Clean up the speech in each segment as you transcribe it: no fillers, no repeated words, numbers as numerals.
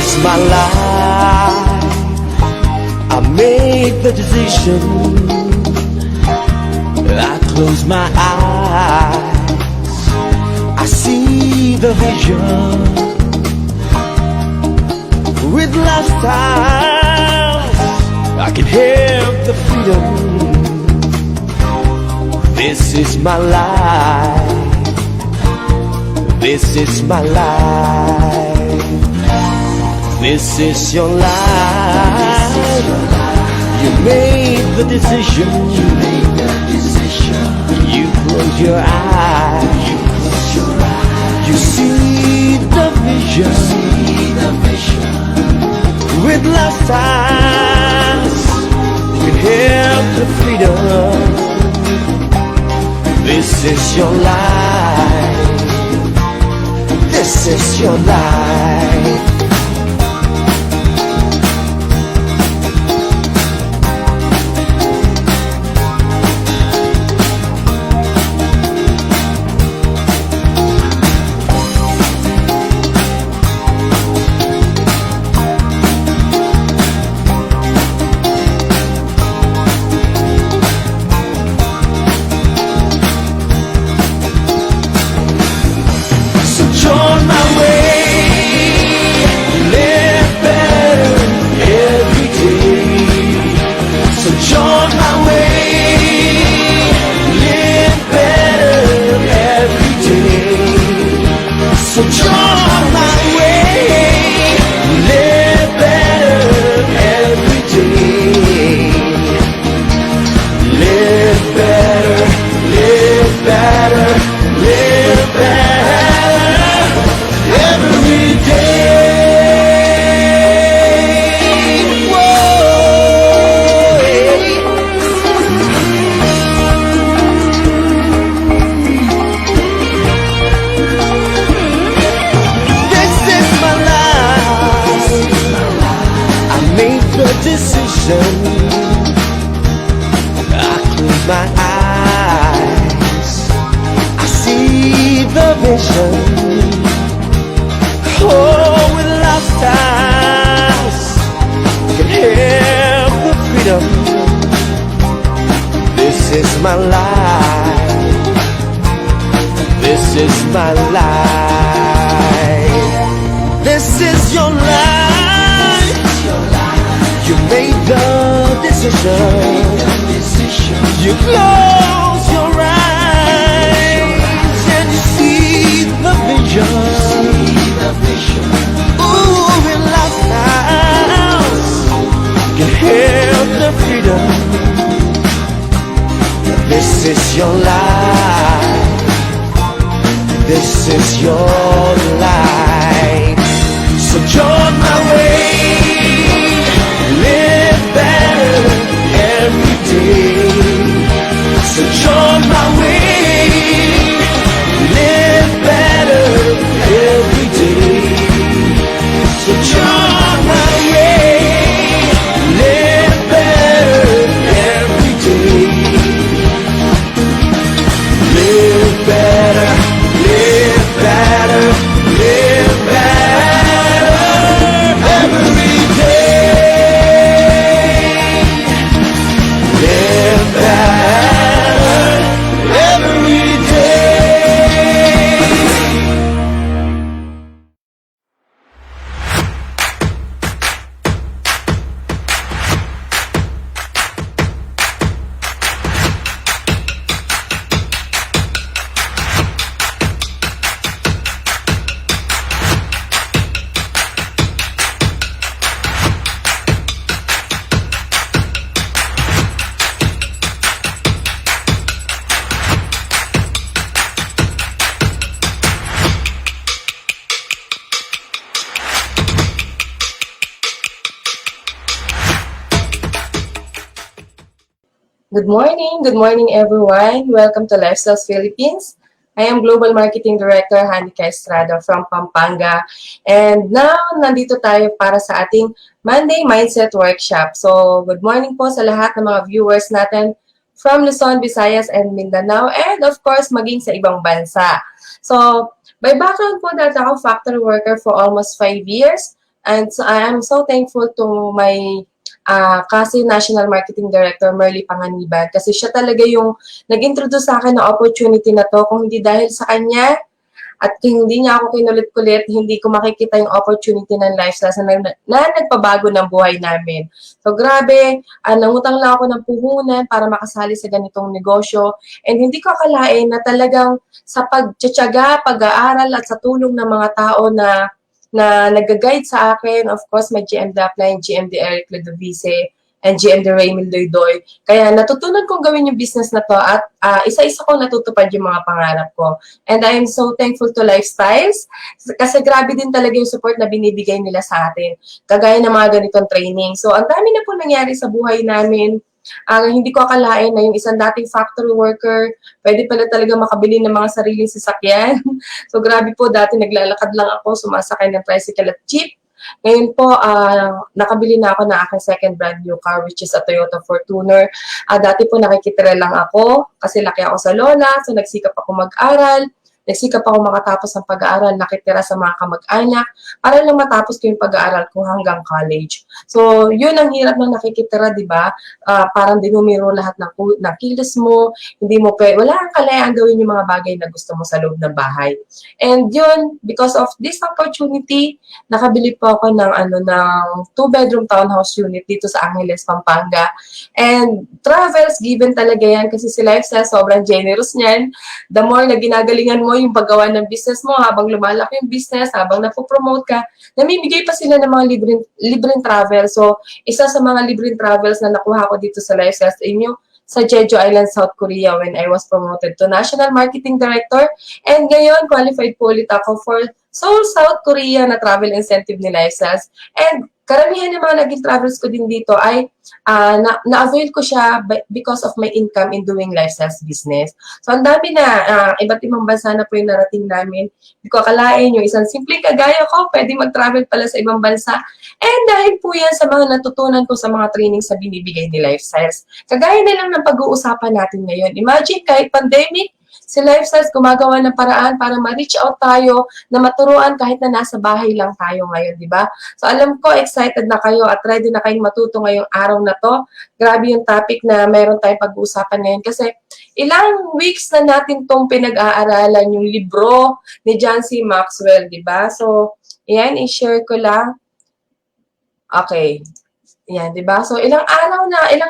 is my life. I made the decision. I close my eyes, I see the vision. With lifestyles, I can have the freedom. This is my life. This is my life. This is your life. You made the decision. You close your eyes. You see the vision. With lifestyles, you can have the freedom. This is your life. This is your life. On my way, live better every day. So join my way, live better every day. So join my way, live better every day. Live better, live better, live better. Every day, whoa. This is my life. I made the decision. I close my eyes, I see the vision. Oh, with lifestyles, you can have the freedom. This is my life. This is my life. This is your life. You made the decision. You close your eyes and you see the vision. Ooh, in lifestyles, you can have the freedom. This is your life. This is your life. So join my way, live better every day. So join my way, live better every day. So join my way, live better every day. Live better, live better, live better every day. Live better every day. Good morning everyone. Welcome to Lifestyles Philippines. I am Global Marketing Director Hanika Estrada from Pampanga. And now, nandito tayo para sa ating Monday Mindset Workshop. So, good morning po sa lahat ng mga viewers natin from Luzon, Visayas, and Mindanao. And of course, maging sa ibang bansa. So, by background po, dati ako factory worker for almost 5 years. And so I am so thankful to my kasi National Marketing Director Merly Panganiban kasi siya talaga yung nag-introduce sa akin ng opportunity na to. Kung hindi dahil sa kanya at kung hindi niya ako kinulit-kulit, hindi ko makikita yung opportunity ng lifestyle na nagpabago ng buhay namin. So grabe, nangutang lang ako ng puhunan para makasali sa ganitong negosyo. And hindi ko akalain na talagang sa pagtsatsaga, pag-aaral at sa tulong ng mga tao na nag-guide sa akin. Of course, may GMD Upline, GMD Eric Ludovice, and GMD Raymond Doydoy. Kaya natutunan kong gawin yung business na to at isa-isa kong natutupad yung mga pangarap ko. And I am so thankful to Lifestyles kasi grabe din talaga yung support na binibigay nila sa atin. Kagaya ng mga ganitong training. So, ang dami na po nangyari sa buhay namin. Hindi ko akalain na yung isang dating factory worker, pwede pala talaga makabili ng mga sariling sasakyan. So, grabe po, dati naglalakad lang ako, sumasakay ng tricycle at jeep. Ngayon po, nakabili na ako ng aking second brand new car, which is a Toyota Fortuner. Dati po nakikitira lang ako, kasi laki ako sa lola, so nagsikap ako mag-aral. Nagsikap ako makatapos ng pag-aaral, nakitira sa mga kamag-anak, para lang matapos ko yung pag-aaral ko hanggang college. So, yun ang hirap ng nakikitira, di ba? Parang dinumiro lahat ng kilos mo, hindi mo wala kang kalayaan gawin yung mga bagay na gusto mo sa loob ng bahay. And yun, because of this opportunity, nakabili po ako ng 2-bedroom townhouse unit dito sa Angeles, Pampanga. And travels, given talaga yan kasi si Lifestyle, sobrang generous niyan. The more na ginagalingan mo yung paggawa ng business mo, habang lumalaki yung business, habang napopromote ka, namimigay pa sila ng mga libreng travel. So, isa sa mga libreng travels na nakuha ko dito sa Lifestyle sa inyo, sa Jeju Island, South Korea when I was promoted to National Marketing Director. And ngayon, qualified po ulit ako for Seoul, South Korea na travel incentive ni Lifestyles. And karamihan ng mga naging travels ko din dito ay na-avail ko siya because of my income in doing Lifestyles business. So, ang dami na, iba't ibang bansa na po yung narating namin. Hindi ko akalain yung isang simpleng kagaya ko, pwede mag-travel pala sa ibang bansa. And dahil po yan sa mga natutunan ko sa mga training sa binibigay ni Lifestyles. Kagaya na lang ng pag-uusapan natin ngayon. Imagine, kahit pandemic, si Lifestyles gumagawa ng paraan para ma-reach out tayo, na maturuan kahit na nasa bahay lang tayo ngayon, di ba? So alam ko, excited na kayo at ready na kayong matuto ngayong araw na to. Grabe yung topic na meron tayong pag-uusapan ngayon kasi ilang weeks na natin tong pinag-aaralan yung libro ni John C. Maxwell, di ba? So, yan, i-share ko lang. Okay. Yan, di ba? So, ilang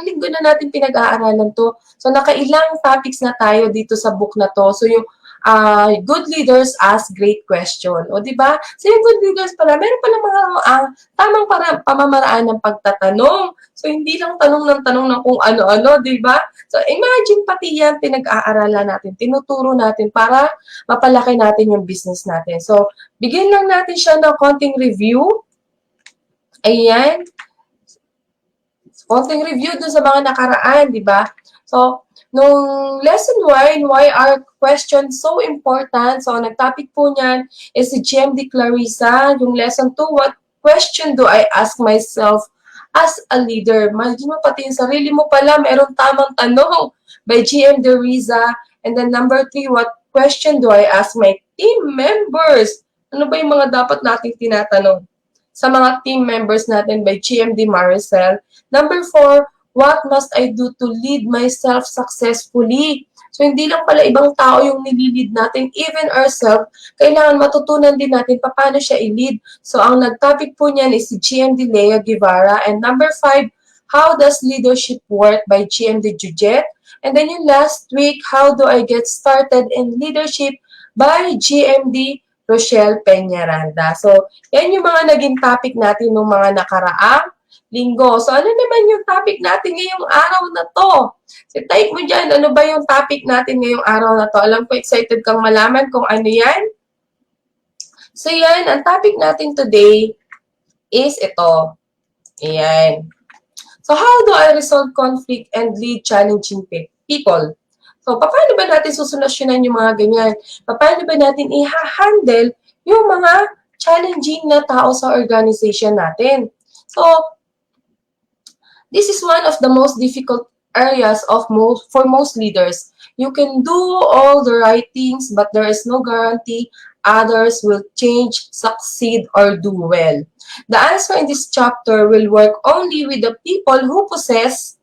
linggo na natin pinag-aaralan to. So, nakailang topics na tayo dito sa book na to. So, yung good leaders ask great question. O, di ba? So, yung good leaders pala, meron pala mga tamang pamamaraan ng pagtatanong. So, hindi lang tanong ng kung ano-ano, di ba? So, imagine pati yan pinag-aaralan natin, tinuturo natin para mapalaki natin yung business natin. So, bigyan lang natin siya ng konting review. Ayan. Konting review dun sa mga nakaraan, di ba? So, nung lesson 1, why are questions so important? So, nag-topic po niyan is si GMD Clarissa. Yung lesson 2, what question do I ask myself as a leader? Imagine mo pati yung sarili mo pala, meron tamang tanong by GMD Riza. And then number 3, what question do I ask my team members? Ano ba yung mga dapat nating tinatanong sa mga team members natin by GMD Maricel? Number 4, what must I do to lead myself successfully? So, hindi lang pala ibang tao yung nililid natin, even ourselves, kailangan matutunan din natin paano siya i-lead. So, ang nag-topic po niyan is si GMD Lea Guevara. And number 5, how does leadership work by GMD Jujet? And then yung last week, how do I get started in leadership by GMD Rochelle Peñaranda. So, yan yung mga naging topic natin nung mga nakaraang linggo. So, ano naman yung topic natin ngayong araw na to? So, type mo dyan, ano ba yung topic natin ngayong araw na to? Alam ko, excited kang malaman kung ano yan. So, yan, ang topic natin today is ito. Ayan. So, how do I resolve conflict and lead challenging people? So, paano ba natin susolusyonan yung mga ganyan? Paano ba natin i-handle yung mga challenging na tao sa organization natin? So, this is one of the most difficult areas for most leaders. You can do all the right things, but there is no guarantee others will change, succeed, or do well? The answer in this chapter will work only with the people who possess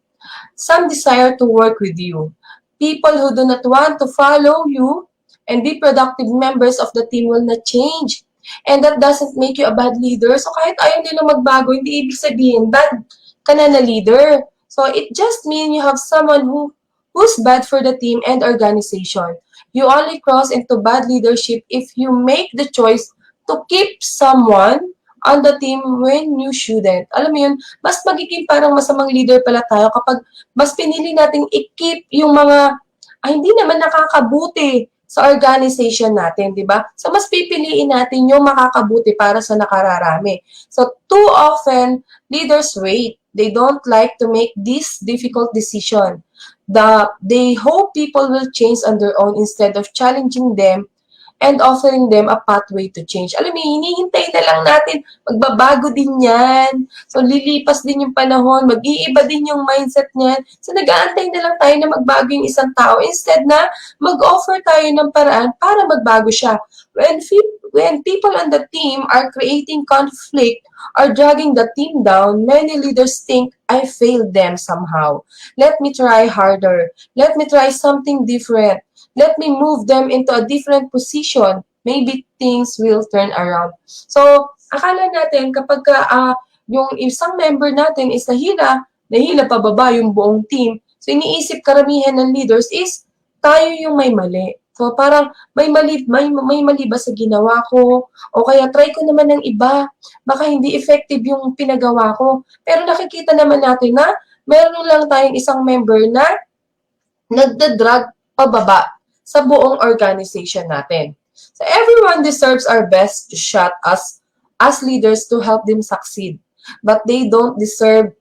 some desire to work with you. People who do not want to follow you and be productive members of the team will not change. And that doesn't make you a bad leader. So kahit ayaw nila magbago, hindi ibig sabihin bad ka na leader. So it just means you have someone who's bad for the team and organization. You only cross into bad leadership if you make the choice to keep someone on the team when you shouldn't. Alam mo yun, mas magiging parang masamang leader pala tayo kapag mas pinili nating i-keep yung mga hindi naman nakakabuti sa organization natin, di ba? So, mas pipiliin natin yung makakabuti para sa nakararami. So, too often, leaders wait. They don't like to make this difficult decision. They hope people will change on their own instead of challenging them and offering them a pathway to change. Alam mo, hinihintay na lang natin, magbabago din yan. So, lilipas din yung panahon, mag-iiba din yung mindset niyan. So, nag-aantay na lang tayo na magbago yung isang tao instead na mag-offer tayo ng paraan para magbago siya. When people on the team are creating conflict or dragging the team down, many leaders think, I failed them somehow. Let me try harder. Let me try something different. Let me move them into a different position. Maybe things will turn around. So, akala natin kapag yung isang member natin is nahila pababa yung buong team. So, iniisip karamihan ng leaders is tayo yung may mali. So, parang may mali ba sa ginawa ko? O kaya try ko naman ng iba. Baka hindi effective yung pinagawa ko. Pero nakikita naman natin na meron lang tayong isang member na nagdadrag pababa sa buong organization natin. So everyone deserves our best shot as leaders to help them succeed. But they don't deserve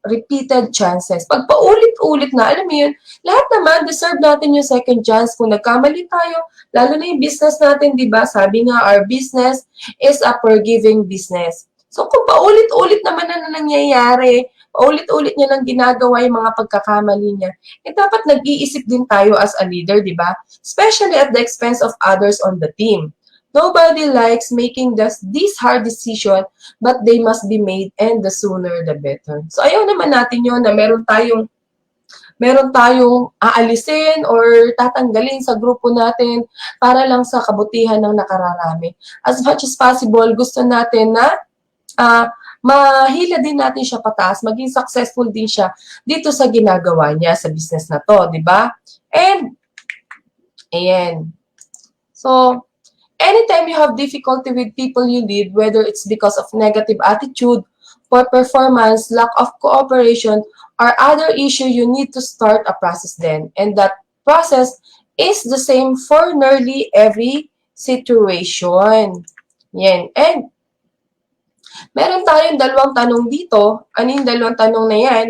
repeated chances. Pag paulit-ulit na, alam mo yun, lahat naman deserve natin yung second chance. Kung nagkamali tayo, lalo na yung business natin, di ba? Sabi nga, our business is a forgiving business. So kung paulit-ulit naman na nangyayari, paulit-ulit niya nang ginagawa yung mga pagkakamali niya, dapat nag-iisip din tayo as a leader, di ba? Especially at the expense of others on the team. Nobody likes making this hard decision, but they must be made, and the sooner the better. So ayaw naman natin yun na meron tayong aalisin or tatanggalin sa grupo natin para lang sa kabutihan ng nakararami. As much as possible, gusto natin na mahila din natin siya pataas, maging successful din siya dito sa ginagawa niya sa business na to, di ba? And, ayan. So, anytime you have difficulty with people you lead, whether it's because of negative attitude, poor performance, lack of cooperation, or other issue, you need to start a process then. And that process is the same for nearly every situation. Yan. And, meron tayong dalawang tanong dito. Ano yung dalawang tanong na yan?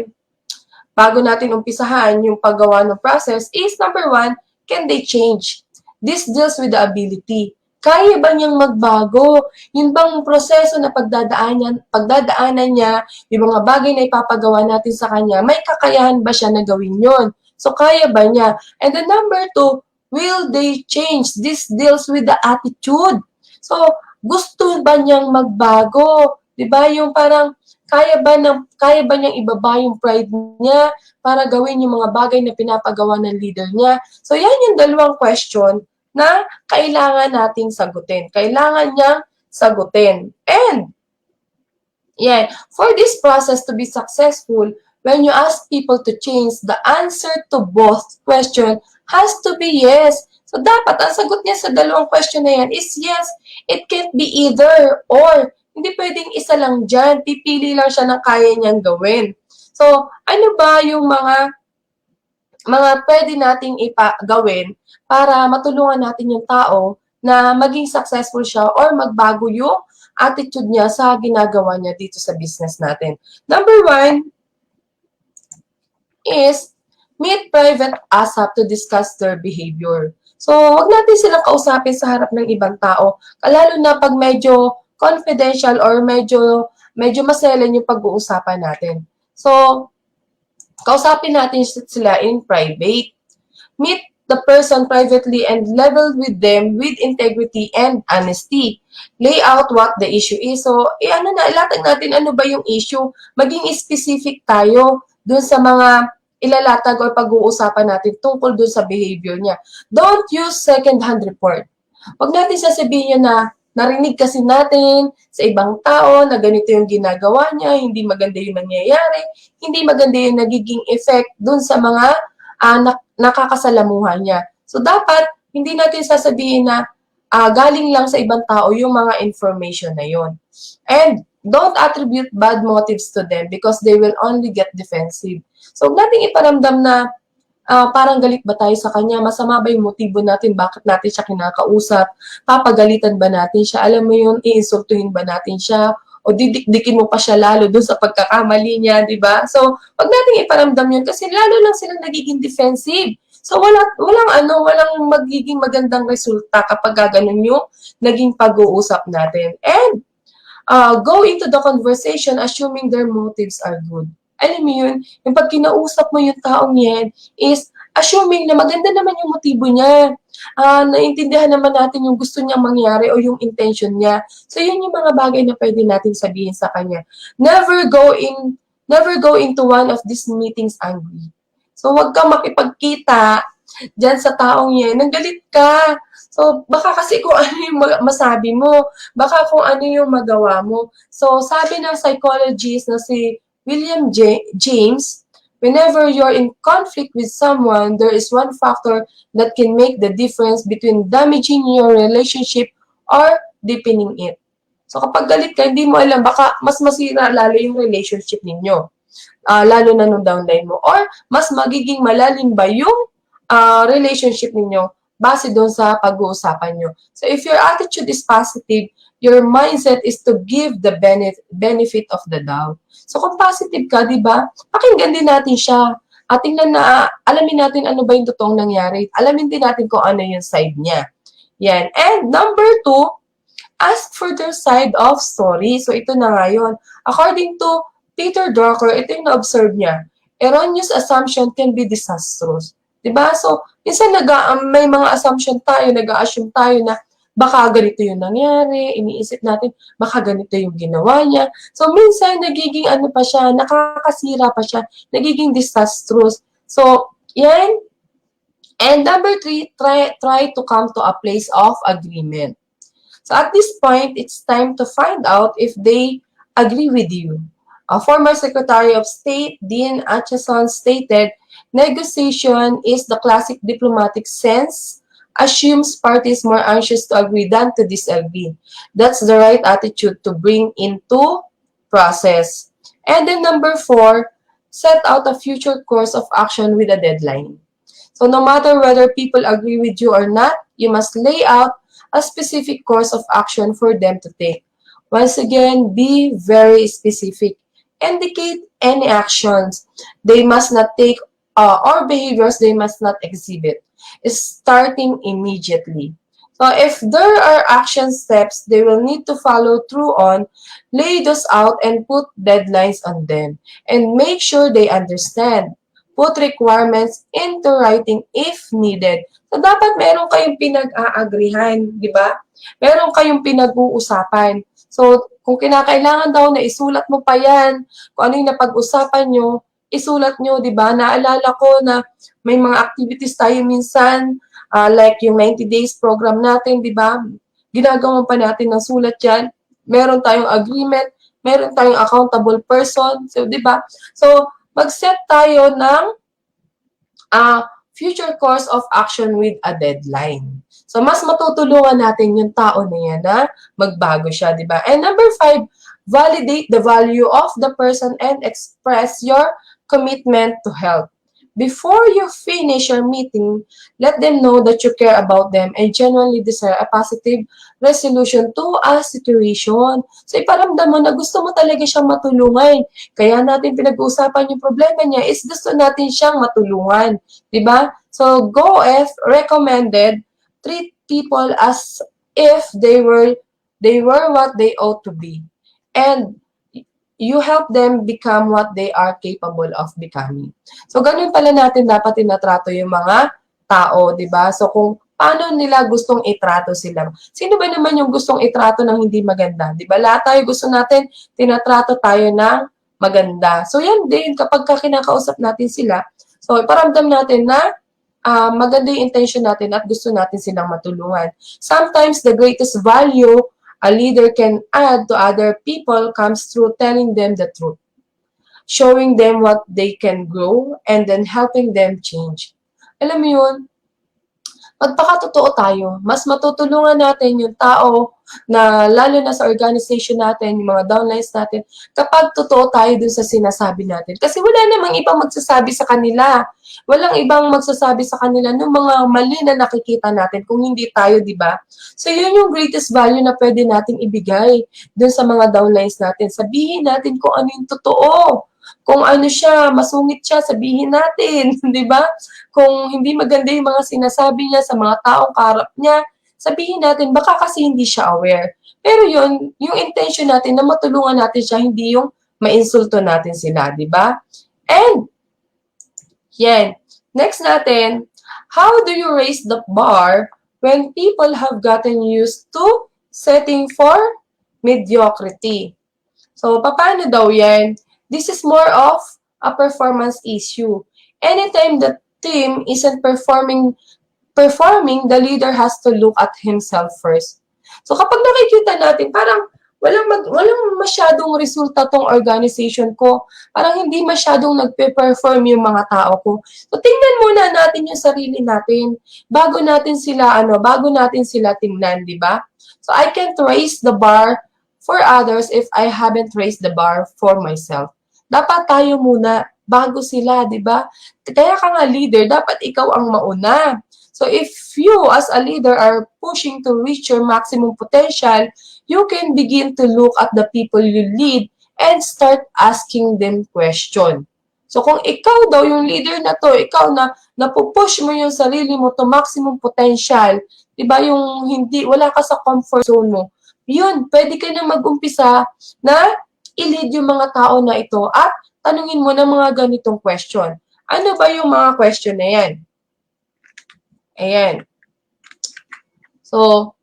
Bago natin umpisahan yung paggawa ng process is, number 1, can they change? This deals with the ability. Kaya ba niyang magbago? Yun bang proseso na pagdadaanan niya, yung mga bagay na ipapagawa natin sa kanya, may kakayahan ba siya na gawin yun? So, kaya ba niya? And then number 2, will they change? This deals with the attitude. So, gusto ba niyang magbago? 'Di ba? Yung parang kaya ba niyang ibaba yung pride niya para gawin yung mga bagay na pinapagawa ng leader niya? So yan yung dalawang question na kailangan nating sagutin. Kailangan niyang sagutin. And yeah, for this process to be successful, when you ask people to change, the answer to both question has to be yes. So, dapat, ang sagot niya sa dalawang question na yan is yes. It can't be either or. Hindi pwedeng isa lang dyan. Pipili lang siya ng kaya niyang gawin. So, ano ba yung mga pwede nating gawin para matulungan natin yung tao na maging successful siya or magbago yung attitude niya sa ginagawa niya dito sa business natin. Number 1 is meet private ASAP to discuss their behavior. So, wag natin silang kausapin sa harap ng ibang tao. Lalo na pag medyo confidential or medyo maselan yung pag-uusapan natin. So, kausapin natin sila in private. Meet the person privately and level with them with integrity and honesty. Lay out what the issue is. So, ilatag natin ano ba yung issue. Maging specific tayo dun sa mga ilalatag o pag-uusapan natin tungkol dun sa behavior niya. Don't use second-hand report. Huwag natin sasabihin na narinig kasi natin sa ibang tao na ganito yung ginagawa niya, hindi maganda yung nangyayari, hindi maganda yung nagiging effect dun sa mga nakakasalamuhan niya. So, dapat hindi natin sasabihin na galing lang sa ibang tao yung mga information na yon. And don't attribute bad motives to them because they will only get defensive. So, huwag natin iparamdam na parang galit ba tayo sa kanya? Masama ba yung motibo natin? Bakit natin siya kinakausap? Papagalitan ba natin siya? Alam mo yun, iinsultuhin ba natin siya? O didikdikin mo pa siya lalo dun sa pagkakamali niya, di ba? So, wag nating iparamdam yun kasi lalo lang silang nagiging defensive. So, walang magiging magandang resulta kapag ganun yung naging pag-uusap natin. And, go into the conversation assuming their motives are good. Alam mo yun, yung pag kinausap mo yung taong yan is assuming na maganda naman yung motibo niya. Naintindihan naman natin yung gusto niyang mangyari o yung intention niya. So, yun yung mga bagay na pwede natin sabihin sa kanya. Never go into one of these meetings angry. So, wag kang makipagkita dyan sa taong yan. Nanggalit ka. So, baka kasi kung ano yung masabi mo. Baka kung ano yung magawa mo. So, sabi ng psychologist na si William James, whenever you're in conflict with someone, there is one factor that can make the difference between damaging your relationship or deepening it. So kapag galit ka, hindi mo alam, baka mas masira lalo yung relationship ninyo. Lalo na nung downline mo. Or mas magiging malalim ba yung relationship ninyo base doon sa pag-uusapan nyo. So if your attitude is positive, your mindset is to give the benefit of the doubt. So kung positive ka, di ba? Pakinggan din natin siya. At tingnan na, alamin natin ano ba yung totoong nangyari. Alamin din natin kung ano yung side niya. Yan. And number 2, ask for their side of story. So ito na nga yun. According to Peter Drucker, ito yung na-observe niya. Erroneous assumption can be disastrous. Diba? So, minsan may mga assumption tayo, nag-a-assume tayo na baka ganito yung nangyari, iniisip natin, baka ganito yung ginawa niya. So, minsan, nagiging ano pa siya, nakakasira pa siya, nagiging disastrous. So, yan. And number 3, try to come to a place of agreement. So, at this point, it's time to find out if they agree with you. Former Secretary of State Dean Acheson stated, negotiation is the classic diplomatic sense, assumes parties more anxious to agree than to disagree. That's the right attitude to bring into process. And then number 4, set out a future course of action with a deadline. So no matter whether people agree with you or not, you must lay out a specific course of action for them to take. Once again, be very specific. Indicate any actions they must not take or behaviors they must not exhibit, starting immediately. So if there are action steps they will need to follow through on, lay those out and put deadlines on them. And make sure they understand. Put requirements into writing if needed. So dapat meron kayong pinag-aagrihan, di ba? Meron kayong pinag-uusapan. So, kung kinakailangan daw na isulat mo pa yan, kung ano yung napag-usapan nyo, isulat nyo, di ba? Naalala ko na may mga activities tayo minsan, like yung 90 days program natin, di ba? Ginagawa pa natin ng sulat yan. Meron tayong agreement, meron tayong accountable person, so di ba? So, mag-set tayo ng future course of action with a deadline. So, mas matutulungan natin yung tao na yan na magbago siya, di ba? And number 5, validate the value of the person and express your commitment to help. Before you finish your meeting, let them know that you care about them and genuinely desire a positive resolution to a situation. So, iparamdam mo na gusto mo talaga siyang matulungan. Kaya natin pinag-uusapan yung problema niya is gusto natin siyang matulungan. Diba? So, go if recommended, treat people as if they were what they ought to be. And you help them become what they are capable of becoming. So, ganun pala natin dapat tinatrato yung mga tao, di ba? So, kung paano nila gustong itrato sila. Sino ba naman yung gustong itrato ng hindi maganda? Di ba? Lahat tayo gusto natin, tinatrato tayo ng maganda. So, yan din, kapag kinakausap natin sila, so, iparamdam natin na maganda yung intention natin at gusto natin silang matulungan. Sometimes, the greatest value a leader can add to other people comes through telling them the truth, showing them what they can grow, and then helping them change. Alam mo yun, magpakatotoo tayo. Mas matutulungan natin yung tao na lalo na sa organization natin, yung mga downlines natin, kapag totoo tayo dun sa sinasabi natin. Kasi wala namang ibang magsasabi sa kanila. Walang ibang magsasabi sa kanila ng mga mali na nakikita natin kung hindi tayo, di ba? So, yun yung greatest value na pwede nating ibigay dun sa mga downlines natin. Sabihin natin kung ano yung totoo. Kung ano siya, masungit siya, sabihin natin, di ba? Kung hindi maganda yung mga sinasabi niya sa mga taong kaharap niya, sabihin natin, baka kasi hindi siya aware. Pero yun, yung intention natin na matulungan natin siya, hindi yung mainsulto natin sila, di ba? And, yan. Next natin, how do you raise the bar when people have gotten used to setting for mediocrity? So, paano daw yan? This is more of a performance issue. Anytime the team isn't performing, the leader has to look at himself first. So kapag nakikita natin, parang walang masyadong resulta tong organization ko. Parang hindi masyadong nagpe-perform yung mga tao ko. So tingnan muna natin yung sarili natin bago natin sila tingnan, di ba? So I can't raise the bar for others if I haven't raised the bar for myself. Dapat tayo muna bago sila, di ba? Kaya ka nga leader, dapat ikaw ang mauna. So if you as a leader are pushing to reach your maximum potential, you can begin to look at the people you lead and start asking them question. So kung ikaw daw yung leader na to, ikaw na napupush mo yung sarili mo to maximum potential, di ba yung wala ka sa comfort zone mo, yun, pwede ka na mag-umpisa na i-lead yung mga tao na ito at tanungin mo ng mga ganitong question. Ano ba yung mga question na yan? Ayan. So,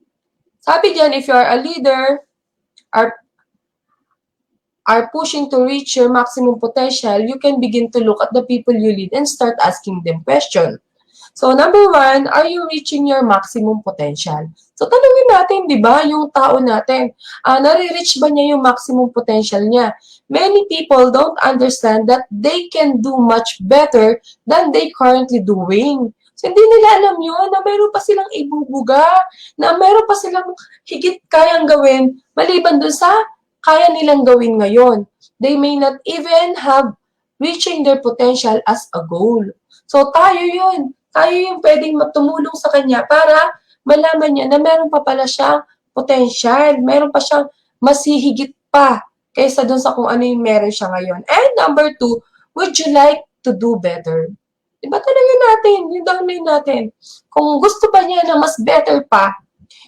sabi dyan, if you are a leader, are pushing to reach your maximum potential, you can begin to look at the people you lead and start asking them questions. So, number 1, are you reaching your maximum potential? So, tanungin natin, di ba, yung tao natin, nare-reach ba niya yung maximum potential niya? Many people don't understand that they can do much better than they currently doing. So, hindi nila alam yun, na mayroon pa silang ibubuga, na mayroon pa silang higit kayang gawin, maliban dun sa kaya nilang gawin ngayon. They may not even have reaching their potential as a goal. So, tayo yun. Tayo yung pwedeng tumulong sa kanya para malaman niya na meron pa pala siyang potential. Meron pa siyang mas hihigit pa kaysa dun sa kung ano yung meron siya ngayon. And number 2, would you like to do better? Diba tanongin natin, yung downline natin. Kung gusto pa niya na mas better pa,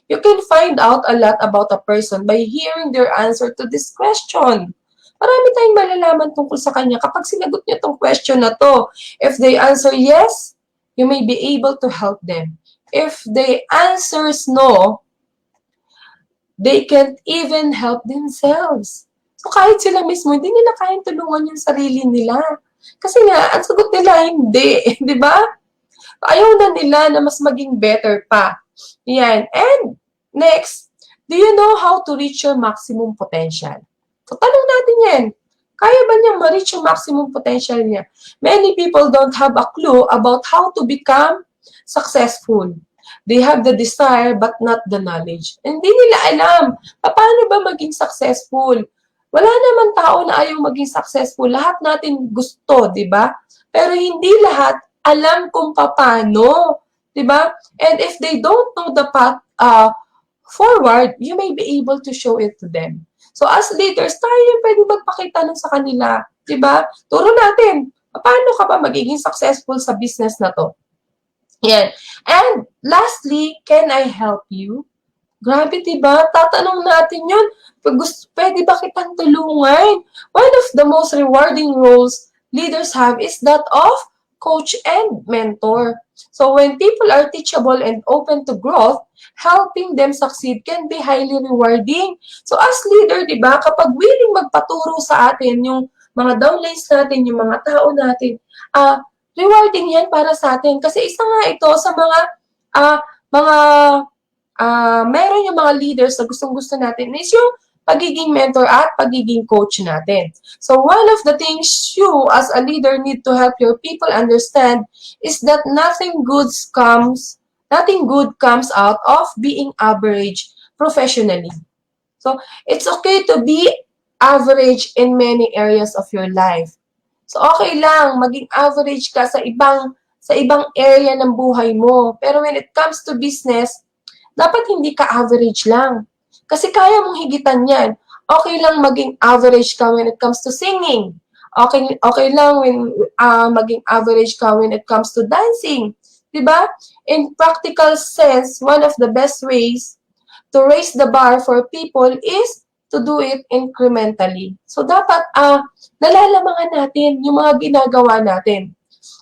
you can find out a lot about a person by hearing their answer to this question. Marami tayong malalaman tungkol sa kanya kapag sinagot niya tong question na to. If they answer yes, you may be able to help them. If they answers no, they can't even help themselves. So kahit sila mismo, hindi nila kayang tulungan yung sarili nila. Kasi nga, ang sagot nila, hindi. Di ba? Ayaw na nila na mas maging better pa. Yan. And next, do you know how to reach your maximum potential? So tanong natin yan. Kaya ba niya ma-reach yung maximum potential niya? Many people don't have a clue about how to become successful. They have the desire but not the knowledge. Hindi nila alam paano ba maging successful. Wala naman tao na ayaw maging successful. Lahat natin gusto, di ba? Pero hindi lahat alam kung paano. Di ba? And if they don't know the path forward, you may be able to show it to them. So as leaders, tayo yung pwede magpakita nun sa kanila. Diba? Turo natin, paano ka ba magiging successful sa business na to? Yan. And lastly, can I help you? Grabe, diba? Tatanong natin yun. Pwede ba kitang tulungan? One of the most rewarding roles leaders have is that of coach and mentor. So when people are teachable and open to growth, helping them succeed can be highly rewarding. So as leader, di ba, kapag willing magpaturo sa atin yung mga downlines natin, yung mga tao natin, rewarding yan para sa atin. Kasi isa nga ito sa mga meron yung mga leaders na gustong-gusto natin is yung pagiging mentor at pagiging coach natin. So one of the things you as a leader need to help your people understand is that nothing good comes out of being average professionally. So it's okay to be average in many areas of your life. So okay lang maging average ka sa ibang area ng buhay mo. Pero when it comes to business, dapat hindi ka average lang. Kasi kaya mong higitan yan. Okay lang maging average ka when it comes to singing. Okay lang when maging average ka when it comes to dancing. Diba? In practical sense, one of the best ways to raise the bar for people is to do it incrementally. So dapat nalalamangan natin yung mga ginagawa natin.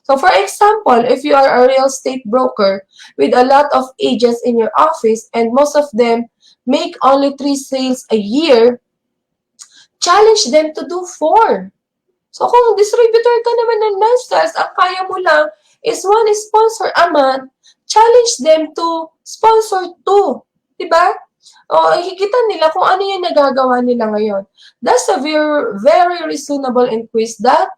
So for example, if you are a real estate broker with a lot of agents in your office and most of them make only 3 sales a year, challenge them to do 4. So kung distributor ka naman ng non-sales, ang kaya mo lang is 1 sponsor a month, challenge them to sponsor 2. Diba? O higitan nila kung ano yung nagagawa nila ngayon. That's a very, very reasonable increase that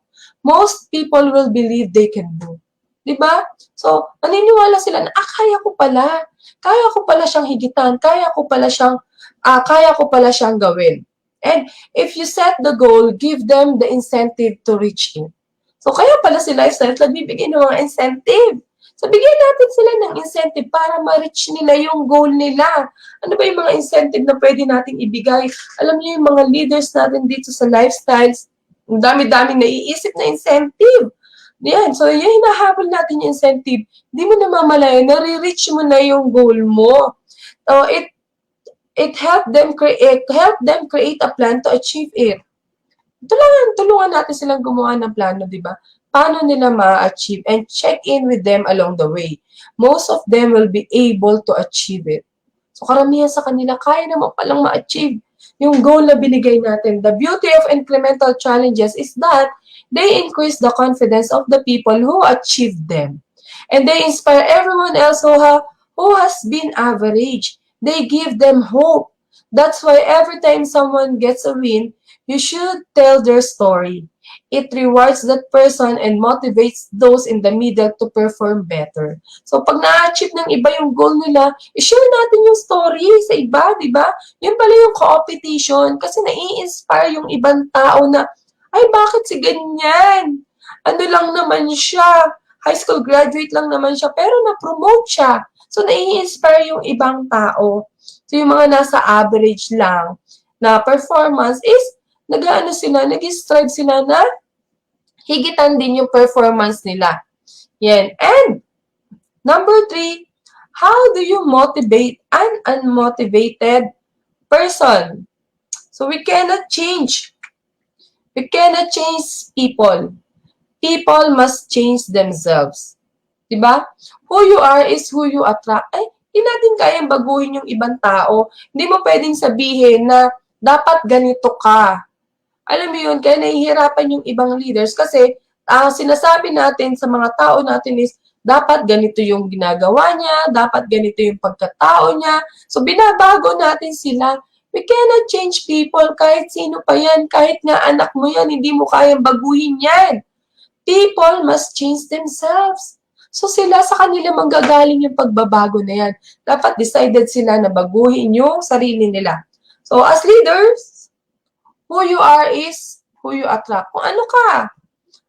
most people will believe they can do. Diba? So, naniniwala sila na, kaya ko pala siyang higitan, kaya ko pala siyang gawin. And if you set the goal, give them the incentive to reach it. So, kaya pala si Lifestyle nagbibigay ng mga incentive. So, bigyan natin sila ng incentive para ma-reach nila yung goal nila. Ano ba yung mga incentive na pwede natin ibigay? Alam niyo yung mga leaders natin dito sa Lifestyles, ang dami-dami naiisip na incentive. Yan. So, yung hinahabol natin yung incentive, hindi mo namamalayan, nare-reach mo na yung goal mo. So, it help them create a plan to achieve it. Tulungan natin silang gumawa ng plano, di ba? Paano nila ma-achieve and check in with them along the way. Most of them will be able to achieve it. So, karamihan sa kanila, kaya naman palang ma-achieve yung goal na binigay natin. The beauty of incremental challenges is that they increase the confidence of the people who achieve them. And they inspire everyone else who has been average. They give them hope. That's why every time someone gets a win, you should tell their story. It rewards that person and motivates those in the middle to perform better. So, pag na-achieve ng iba yung goal nila, i-share natin yung story sa iba, di ba? Yun pala yung competition kasi nai-inspire yung ibang tao na, ay, bakit si ganyan? Ano lang naman siya? High school graduate lang naman siya, pero na-promote siya. So, nai-inspire yung ibang tao. So, yung mga nasa average lang na performance is, nag-strive sila na higitan din yung performance nila. Yan. And, number 3, how do you motivate an unmotivated person? So, we cannot change people. People must change themselves. Diba? Who you are is who you attract. Ay, hindi natin kayang baguhin yung ibang tao. Hindi mo pwedeng sabihin na dapat ganito ka. Alam mo yun, kaya nahihirapan yung ibang leaders kasi sinasabi natin sa mga tao natin is dapat ganito yung ginagawa niya, dapat ganito yung pagkatao niya. So, binabago natin sila. We cannot change people kahit sino pa yan, kahit nga anak mo yan, hindi mo kayang baguhin yan. People must change themselves. So, sila sa kanila manggagaling yung pagbabago na yan. Dapat decided sila na baguhin yung sarili nila. So, as leaders, who you are is who you attract. Kung ano ka,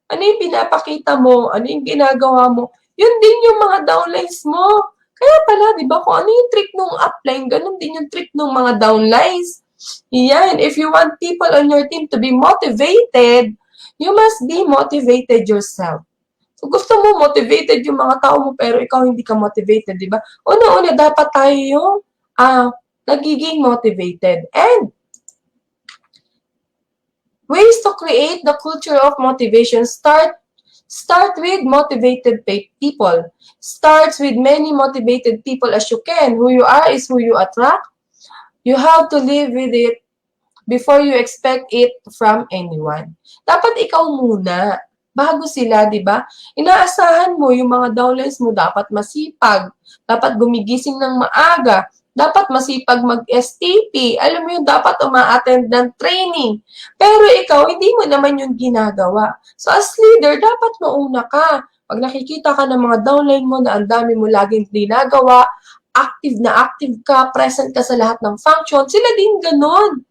ano yung pinapakita mo, ano yung ginagawa mo, yun din yung mga downlines mo. Kaya pala, di ba, kung ano yung trick ng upline, ganun din yung trick ng mga downlines. Yan, if you want people on your team to be motivated, you must be motivated yourself. So, gusto mo motivated yung mga tao mo, pero ikaw hindi ka motivated, di ba? Una-una, dapat tayo yung nagiging motivated. And, ways to create the culture of motivation. Start Start with motivated people. Starts with many motivated people as you can. Who you are is who you attract. You have to live with it before you expect it from anyone. Dapat ikaw muna, bago sila, di ba? Inaasahan mo yung mga downlines mo, dapat masipag, dapat gumigising ng maaga, dapat masipag mag-STP, alam mo yun, dapat uma-attend ng training. Pero ikaw, hindi mo naman yung ginagawa. So as leader, dapat mauna ka. Pag nakikita ka ng mga downline mo na ang dami mo laging ginagawa, active na active ka, present ka sa lahat ng function, sila din ganon.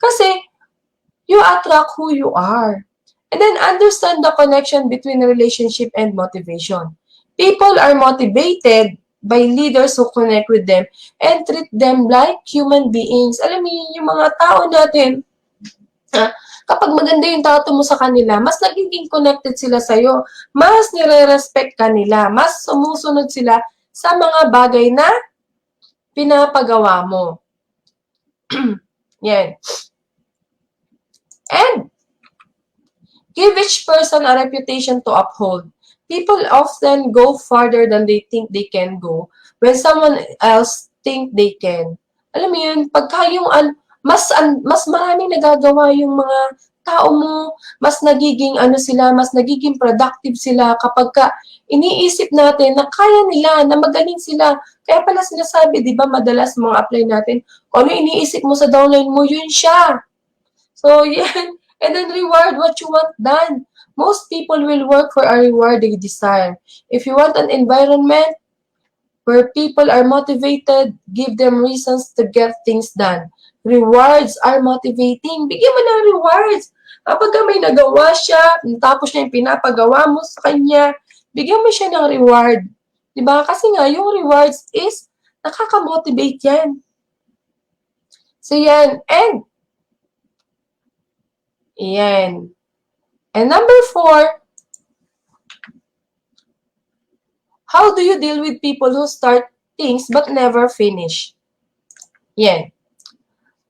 Kasi, you attract who you are. And then, understand the connection between relationship and motivation. People are motivated by leaders who connect with them and treat them like human beings. Alam mo yung mga tao natin, kapag maganda yung tato mo sa kanila, mas nagiging connected sila sa'yo, mas nire-respect ka nila, mas sumusunod sila sa mga bagay na pinapagawa mo. Yan. And give each person a reputation to uphold. People often go farther than they think they can go when someone else think they can. Alam mo yun, pagka yung mas maraming nagagawa yung mga tao mo, mas nagiging mas nagiging productive sila kapag ka iniisip natin na kaya nila, na magaling sila. Kaya pala sinasabi, di ba, madalas mga apply natin, kung ano iniisip mo sa downline mo, yun siya. So, yan. And then reward what you want done. Most people will work for a reward they desire. If you want an environment where people are motivated, give them reasons to get things done. Rewards are motivating. Bigyan mo ng rewards. Kapag may nagawa siya, tapos niya yung pinapagawa mo sa kanya, bigyan mo siya ng reward. Diba? Kasi nga, yung rewards is nakaka-motivate yan. So, yan. And number 4, how do you deal with people who start things but never finish? Yan.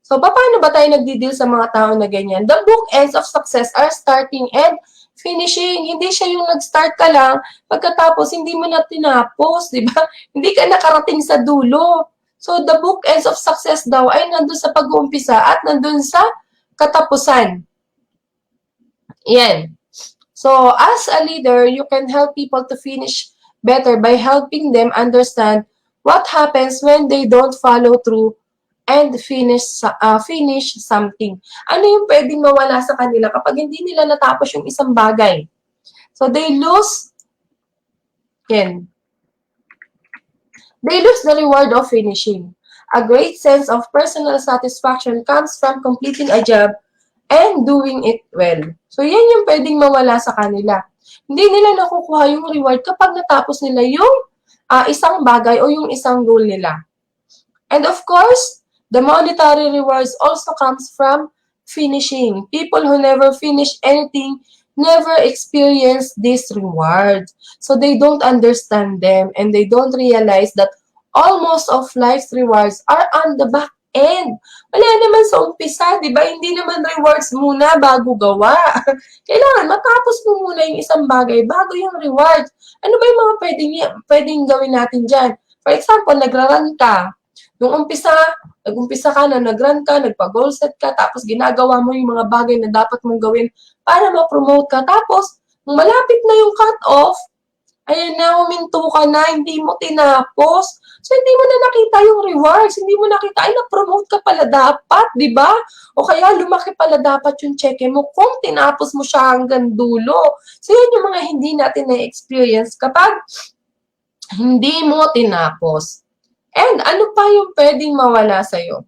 So, paano ba tayo nagdi-deal sa mga tao na ganyan? The bookends of success are starting and finishing. Hindi siya yung nag-start ka lang, pagkatapos hindi mo na tinapos, di ba? Hindi ka nakarating sa dulo. So, the bookends of success daw ay nandun sa pag-uumpisa at nandun sa katapusan. Yan. So, as a leader, you can help people to finish better by helping them understand what happens when they don't follow through and finish something. Ano yung pwedeng mawala sa kanila kapag hindi nila natapos yung isang bagay? So, they lose the reward of finishing. A great sense of personal satisfaction comes from completing a job and doing it well. So, yan yung pwedeng mawala sa kanila. Hindi nila nakukuha yung reward kapag natapos nila yung isang bagay o yung isang goal nila. And of course, the monetary rewards also comes from finishing. People who never finish anything never experience these rewards. So, they don't understand them and they don't realize that almost of life's rewards are on the back end. Wala naman sa umpisa, di ba? Hindi naman rewards muna bago gawa. Kailangan matapos mo muna yung isang bagay bago yung rewards. Ano ba yung mga pwedeng gawin natin dyan? For example, nagra-run ka. Nag-umpisa ka na, nag-run ka, nagpa-goal set ka, tapos ginagawa mo yung mga bagay na dapat mong gawin para ma-promote ka. Tapos, nung malapit na yung cut-off, ayan na, huminto ka na, hindi mo tinapos. So, hindi mo na nakita yung rewards. Hindi mo nakita, ay, na-promote ka pala dapat, di ba? O kaya, lumaki pala dapat yung cheque mo kung tinapos mo siya hanggang dulo. So, yan yung mga hindi natin na-experience kapag hindi mo tinapos. And ano pa yung pwedeng mawala sa'yo?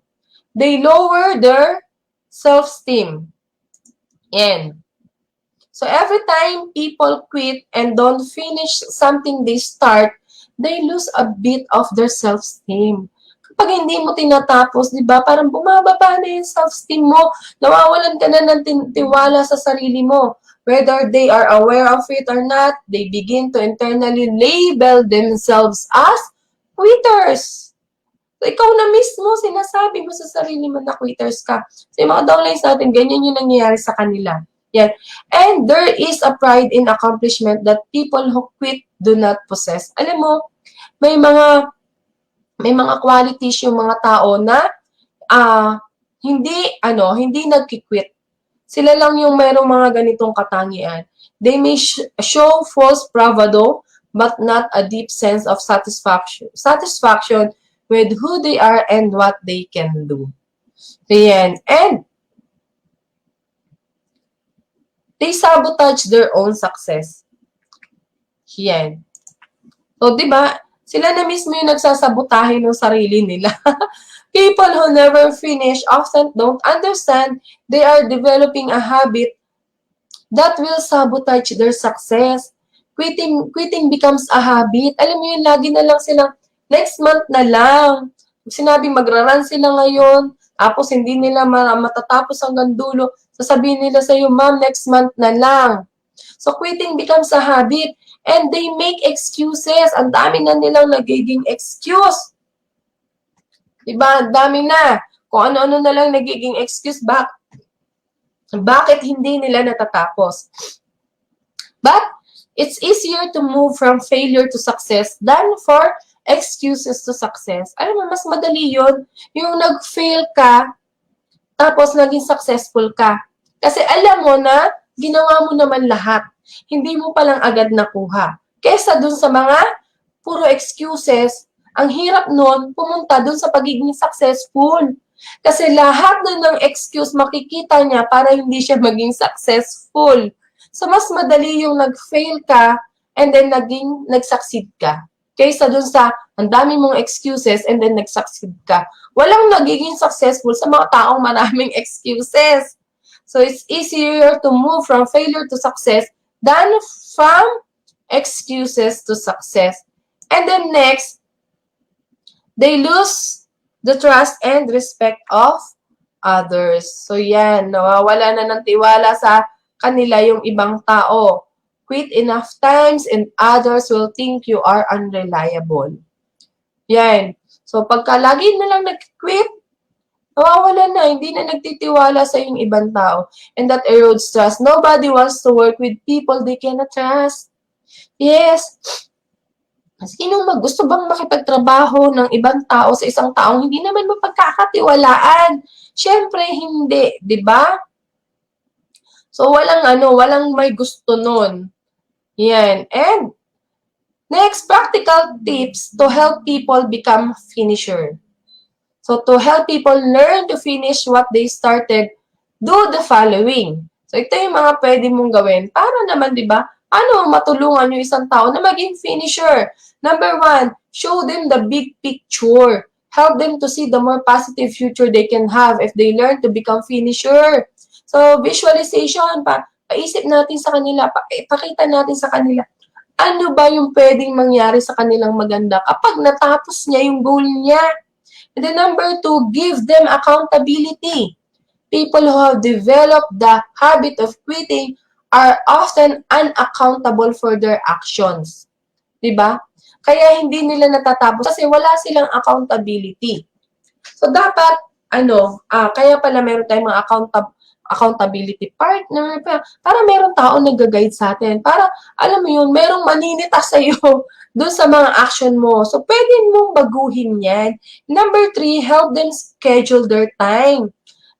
They lower their self-esteem. Yan. So, every time people quit and don't finish something they start, they lose a bit of their self-esteem. Kapag hindi mo tinatapos, di ba, parang bumababa na yung self-esteem mo. Nawawalan ka na ng tiwala sa sarili mo. Whether they are aware of it or not, they begin to internally label themselves as quitters. So, ikaw na mismo, sinasabi mo sa sarili mo na quitters ka. So, yung mga downlines natin, ganyan yung nangyayari sa kanila. Yan. And there is a pride in accomplishment that people who quit do not possess. Alam mo, may mga qualities yung mga tao na hindi nagki-quit. Sila lang yung mayroong mga ganitong katangian. They may show false bravado but not a deep sense of satisfaction with who they are and what they can do. Ayan. And they sabotage their own success. Yan. So, di ba, sila na mismo yung nagsasabotahe ng sarili nila. People who never finish often don't understand they are developing a habit that will sabotage their success. Quitting becomes a habit. Alam mo yun, lagi na lang silang, next month na lang. Sinabi magra-run sila ngayon, tapos hindi nila matatapos hanggang dulo. Sasabihin nila sa'yo, ma'am, next month na lang. So, quitting becomes a habit. And they make excuses. Ang dami na nilang nagiging excuse. Diba? Ang dami na. Kung ano-ano na lang nagiging excuse. Bakit hindi nila natatapos? But, it's easier to move from failure to success than for excuses to success. Alam mo, mas madali yun. Yung nag-fail ka, tapos naging successful ka. Kasi alam mo na, ginawa mo naman lahat. Hindi mo palang agad nakuha. Kesa dun sa mga puro excuses, ang hirap nun pumunta dun sa pagiging successful. Kasi lahat ng excuse makikita niya para hindi siya maging successful. So, mas madali yung nag-fail ka and then nag-succeed ka. Kaysa dun sa ang dami mong excuses and then nag-succeed ka. Walang nagiging successful sa mga taong maraming excuses. So, it's easier to move from failure to success than from excuses to success. And then next, they lose the trust and respect of others. So yan, nawawala na ng tiwala sa kanila yung ibang tao. Quit enough times and others will think you are unreliable. Yan. So pagka lagi na lang nag-quit, nawawala na, hindi na nagtitiwala sa yung ibang tao. And that erodes trust. Nobody wants to work with people they cannot trust. Yes. Sinong gusto bang makipagtrabaho ng ibang tao sa isang taong hindi naman mapagkakatiwalaan? Siyempre, hindi. Di ba? So, walang may gusto nun. Yan. And, next, practical tips to help people become finisher. So, to help people learn to finish what they started, do the following. So, ito yung mga pwede mong gawin. Para naman, di ba, ano matulungan yung isang tao na maging finisher? Number 1, show them the big picture. Help them to see the more positive future they can have if they learn to become finisher. So, visualization, paisip natin sa kanila, ipakita natin sa kanila, ano ba yung pwedeng mangyari sa kanilang maganda kapag natapos niya yung goal niya? And then number 2, give them accountability. People who have developed the habit of quitting are often unaccountable for their actions. Diba? Kaya hindi nila natatapos kasi wala silang accountability. So dapat, kaya pala meron tayong mga accountability partner, para meron taong nag-guide sa atin. Para, alam mo yun, merong maninita sa'yo doon sa mga action mo. So, pwede mong baguhin yan. Number 3, help them schedule their time.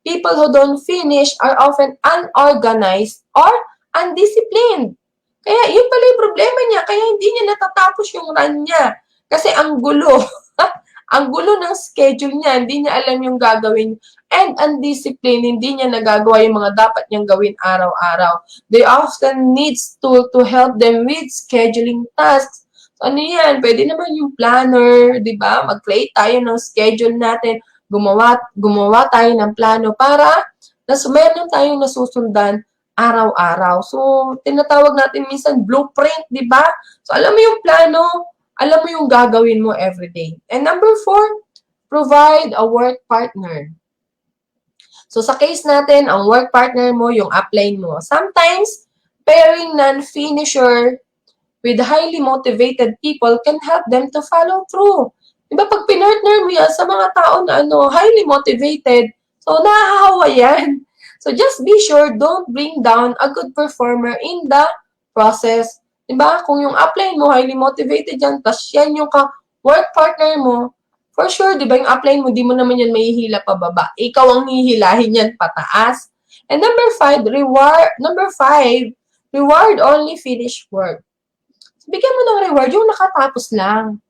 People who don't finish are often unorganized or undisciplined. Kaya, yun pala yung problema niya. Kaya hindi niya natatapos yung run niya. Kasi ang gulo. Ang gulo ng schedule niya. Hindi niya alam yung gagawin. And undisciplined, hindi niya nagagawa yung mga dapat niyang gawin araw-araw. They often needs to help them with scheduling tasks. So, ano yan? Pwede naman yung planner, di ba? Mag-play tayo ng schedule natin. Gumawa tayo ng plano para meron tayong nasusundan araw-araw. So, tinatawag natin minsan blueprint, di ba? So, alam mo yung plano, alam mo yung gagawin mo everyday. And number 4, provide a work partner. So, sa case natin, ang work partner mo, yung upline mo. Sometimes, pairing non-finisher with highly motivated people can help them to follow through. Diba, pag pinartner mo yan sa mga tao na highly motivated, so nahahawa yan. So just be sure, don't bring down a good performer in the process. Diba? Kung yung upline mo, highly motivated yan, tas yan yung work partner mo, for sure, di ba, yung upline mo, di mo naman yan mahihila pababa. Ikaw ang hihilahin yan pataas. And number five, reward only finished work. So, bigyan mo ng reward yung nakatapos lang.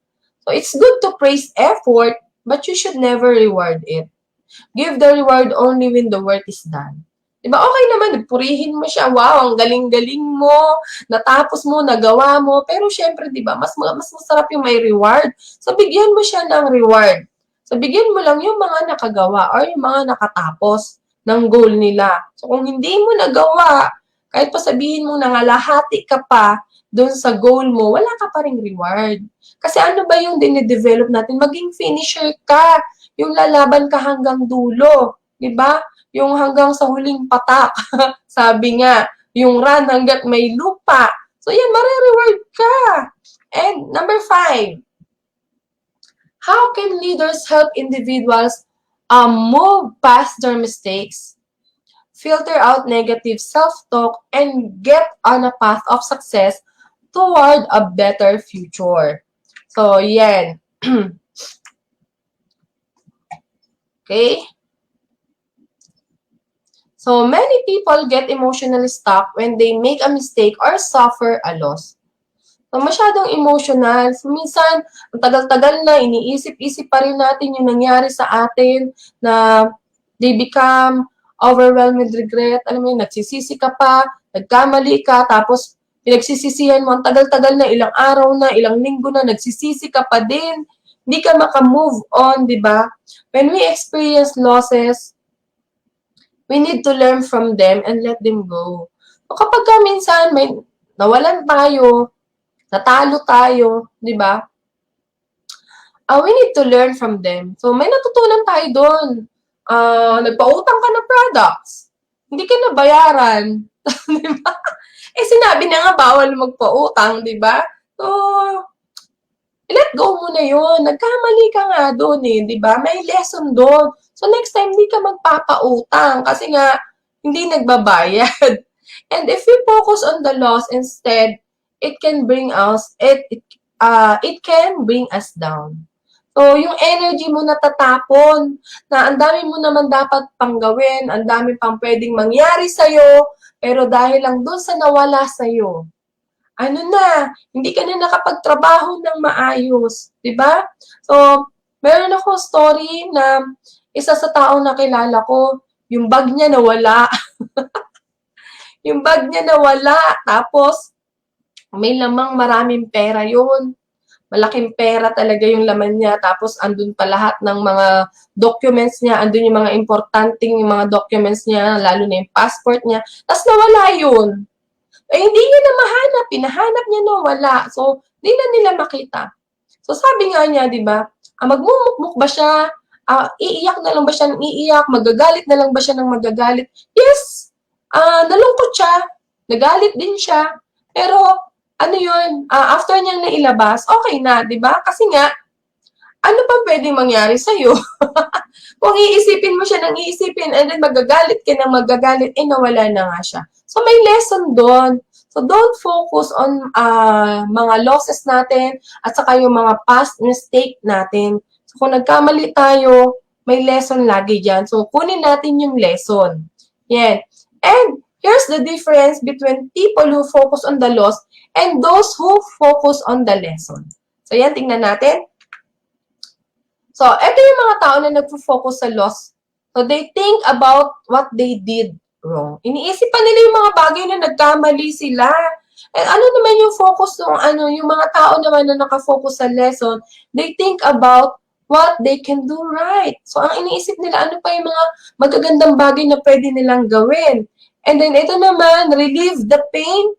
So, it's good to praise effort, but you should never reward it. Give the reward only when the work is done. Diba? Okay naman, purihin mo siya. Wow, ang galing-galing mo. Natapos mo, nagawa mo. Pero syempre, diba, mas masarap yung may reward. So, bigyan mo siya ng reward. So, bigyan mo lang yung mga nakagawa or yung mga nakatapos ng goal nila. So, kung hindi mo nagawa, kahit pa sabihin mo nangalahati ka pa doon sa goal mo, wala ka pa ring reward. Kasi ano ba yung dinidevelop natin? Maging finisher ka. Yung lalaban ka hanggang dulo. Diba? Yung hanggang sa huling patak. Sabi nga, yung run hanggat may lupa. So, yan, marireward ka. And number 5, how can leaders help individuals move past their mistakes, filter out negative self-talk, and get on a path of success toward a better future? So, yan. Okay? So, many people get emotionally stuck when they make a mistake or suffer a loss. So, masyadong emotional. So, minsan, ang tagal-tagal na, iniisip-isip pa rin natin yung nangyari sa atin na they become overwhelmed with regret. Alam mo yun, nagsisisi ka pa, nagkamali ka, tapos pinagsisisihan mo, ang tagal-tagal na, ilang araw na, ilang linggo na, nagsisisi ka pa din. Hindi ka maka-move on, di ba? When we experience losses, we need to learn from them and let them go. So, kapag minsan may nawalan tayo, natalo tayo, di ba? We need to learn from them. So, may natutunan tayo doon. Nagpautang ka ng products. Hindi ka nabayaran. Di ba? Sinabi na nga bawal magpautang, di ba? So, let go mo na yun. Nagkamali ka nga doon di ba? May lesson doon. So, next time, hindi ka magpapautang kasi nga, hindi nagbabayad. And if we focus on the loss instead, it can bring us down. So, yung energy mo natatapon, na ang dami mo naman dapat pang gawin, ang dami pang pwedeng mangyari sa'yo, pero dahil lang doon sa nawala sa'yo, hindi ka na nakapagtrabaho ng maayos, di ba? So, meron ako story na isa sa taong nakilala ko, yung bag niya nawala. Yung bag niya nawala, tapos may lamang maraming pera yun. Malaking pera talaga yung laman niya, tapos andun pa lahat ng mga documents niya, andun yung mga importanteng yung mga documents niya, lalo na yung passport niya, tapos nawala yun. Hindi niya na mahanap, pinahanap niya nawala. So, di na nila makita. So, sabi nga niya, di ba, magmumukmuk ba siya? Iiyak na lang ba siya ng iiyak? Magagalit na lang ba siya ng magagalit? Yes! Nalungkot siya. Nagalit din siya. Pero, after niyang nailabas, okay na, di ba? Kasi nga, ano pa pwedeng mangyari sa'yo? Kung iisipin mo siya ng iisipin and then magagalit ka ng magagalit, nawala na nga siya. So, may lesson doon. So, don't focus on mga losses natin at saka yung mga past mistake natin. So, kung nagkamali tayo, may lesson lagi dyan. So, kunin natin yung lesson. Yan. And here's the difference between people who focus on the loss and those who focus on the lesson. So, yan, tingnan natin. So, ito yung mga tao na nagpo-focus sa loss. So, they think about what they did wrong. Iniisip pa nila yung mga bagay na nagkamali sila. And ano naman yung focus ng yung mga tao naman na nakafocus sa lesson, they think about what they can do right. So, ang iniisip nila, ano pa yung mga magagandang bagay na pwede nilang gawin. And then, ito naman, relieve the pain.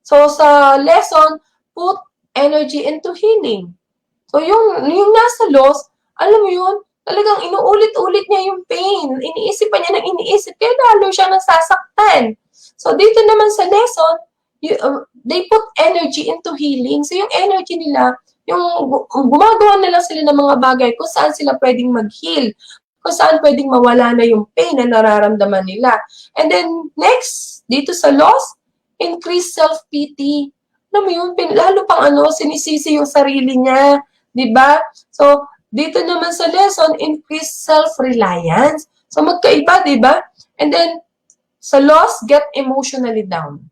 So, sa lesson, put energy into healing. So, yung nasa loss, alam mo yun, talagang inuulit-ulit niya yung pain. Iniisip pa niya ng iniisip, kaya lalo siya nasasaktan. So, dito naman sa lesson, they put energy into healing. So, yung energy nila, yung gumagawa na lang sila ng mga bagay kung saan sila pwedeng mag-heal. kung saan pwedeng mawala na yung pain na nararamdaman nila. And then, next, dito sa loss, increase self-pity. Alam mo yun, lalo pang sinisisi yung sarili niya. Diba? So, dito naman sa lesson, increase self-reliance. So, magkaiba, diba? And then, sa loss, get emotionally down.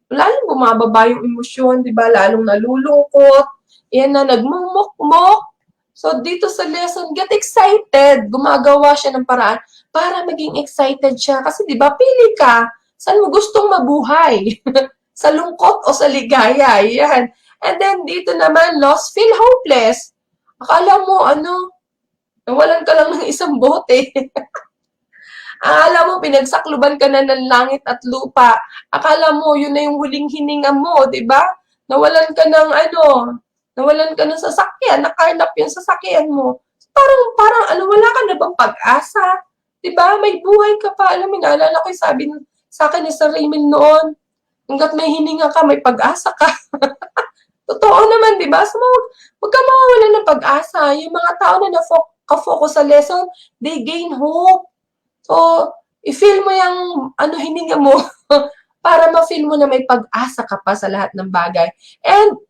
Lalong bumababa yung emosyon, di ba? Lalong nalulungkot. Yan na, nagmumukmok. So, dito sa lesson, get excited. Gumagawa siya ng paraan para maging excited siya. Kasi, di ba, pili ka. Saan mo gustong mabuhay? Sa lungkot o sa ligaya? Yan. And then, dito naman, lost, feel hopeless. Akala mo, nawalan ka lang ng isang bote. Akala mo, pinagsakluban ka na ng langit at lupa. Akala mo, yun na yung huling hininga mo, di ba? Nawalan ka ng nawalan ka ng sasakyan, nakarnap yung sasakyan mo. Parang wala ka na bang pag-asa? Di ba? May buhay ka pa. Alam mo, naalala ko yung sabi sa akin ni Sir Raymond noon, hanggat may hininga ka, may pag-asa ka. Totoo naman, di ba? So, huwag ka mawawalan ng pag-asa. Yung mga tao na na-focus sa lesson, they gain hope. So, i-feel mo yung hininga mo para ma-feel mo na may pag-asa ka pa sa lahat ng bagay. And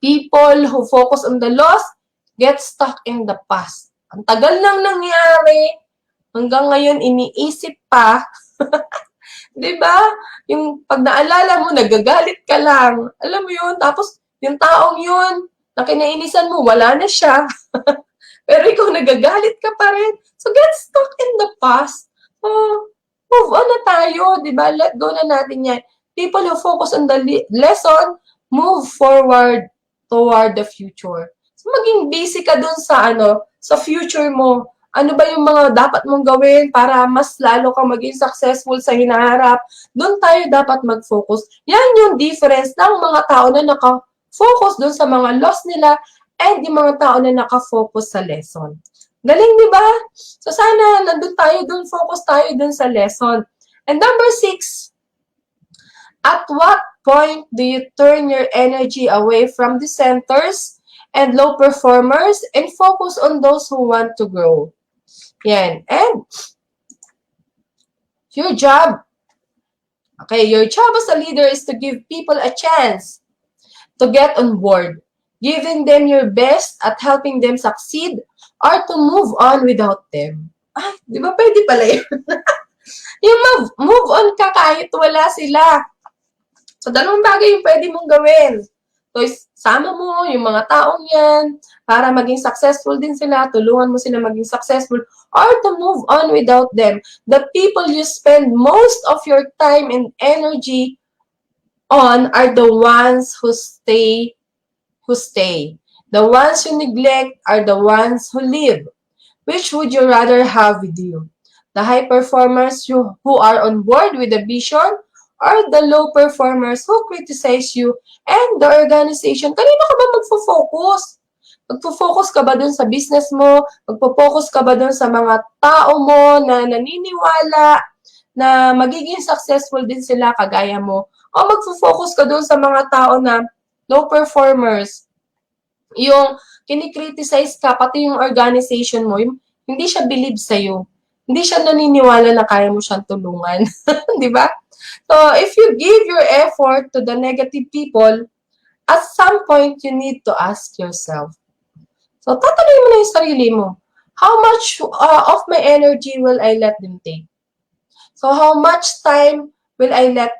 people who focus on the loss get stuck in the past. Ang tagal nang nangyari, hanggang ngayon iniisip pa. 'Di ba? Yung pag naalala mo, nagagalit ka lang. Alam mo yun? Tapos, yung taong yun, na kinainisan mo, wala na siya. Pero ikaw nagagalit ka pa rin. So, get stuck in the past. So, move on na tayo, di ba? Let go na natin yan. People who focus on the lesson, move forward toward the future. So, maging busy ka dun sa sa future mo. Ano ba yung mga dapat mong gawin para mas lalo kang maging successful sa hinaharap? Doon tayo dapat mag-focus. Yan yung difference ng mga tao na naka-focus doon sa mga loss nila and yung mga tao na naka-focus sa lesson. Galing, di ba? So, sana nandun tayo dun, focus tayo dun sa lesson. And number 6, at what point do you turn your energy away from the centers and low performers and focus on those who want to grow? Yan. And your job as a leader is to give people a chance to get on board, giving them your best at helping them succeed or to move on without them. Ay, di ba pwede pala yun? Yung move on ka kahit wala sila. So, dalawang bagay yung pwede mong gawin. So, sama mo yung mga taong yan para maging successful din sila, tulungan mo sila maging successful, or to move on without them. The people you spend most of your time and energy on are the ones who stay. The ones you neglect are the ones who leave. Which would you rather have with you? The high performers who are on board with the vision, or the low performers who criticize you and the organization? Kanino ka ba magfo-focus? Magfo-focus ka ba dun sa business mo? Magfo-focus ka ba dun sa mga tao mo na naniniwala na magiging successful din sila kagaya mo? O magfo-focus ka dun sa mga tao na low performers? Yung kinikriticize ka, pati yung organization mo, hindi siya believe sa'yo. Hindi siya naniniwala na kaya mo siyang tulungan. Di ba? So, if you give your effort to the negative people, at some point, you need to ask yourself. So, tatanungin mo na yung sarili mo. How much of my energy will I let them take? So, how much time will I let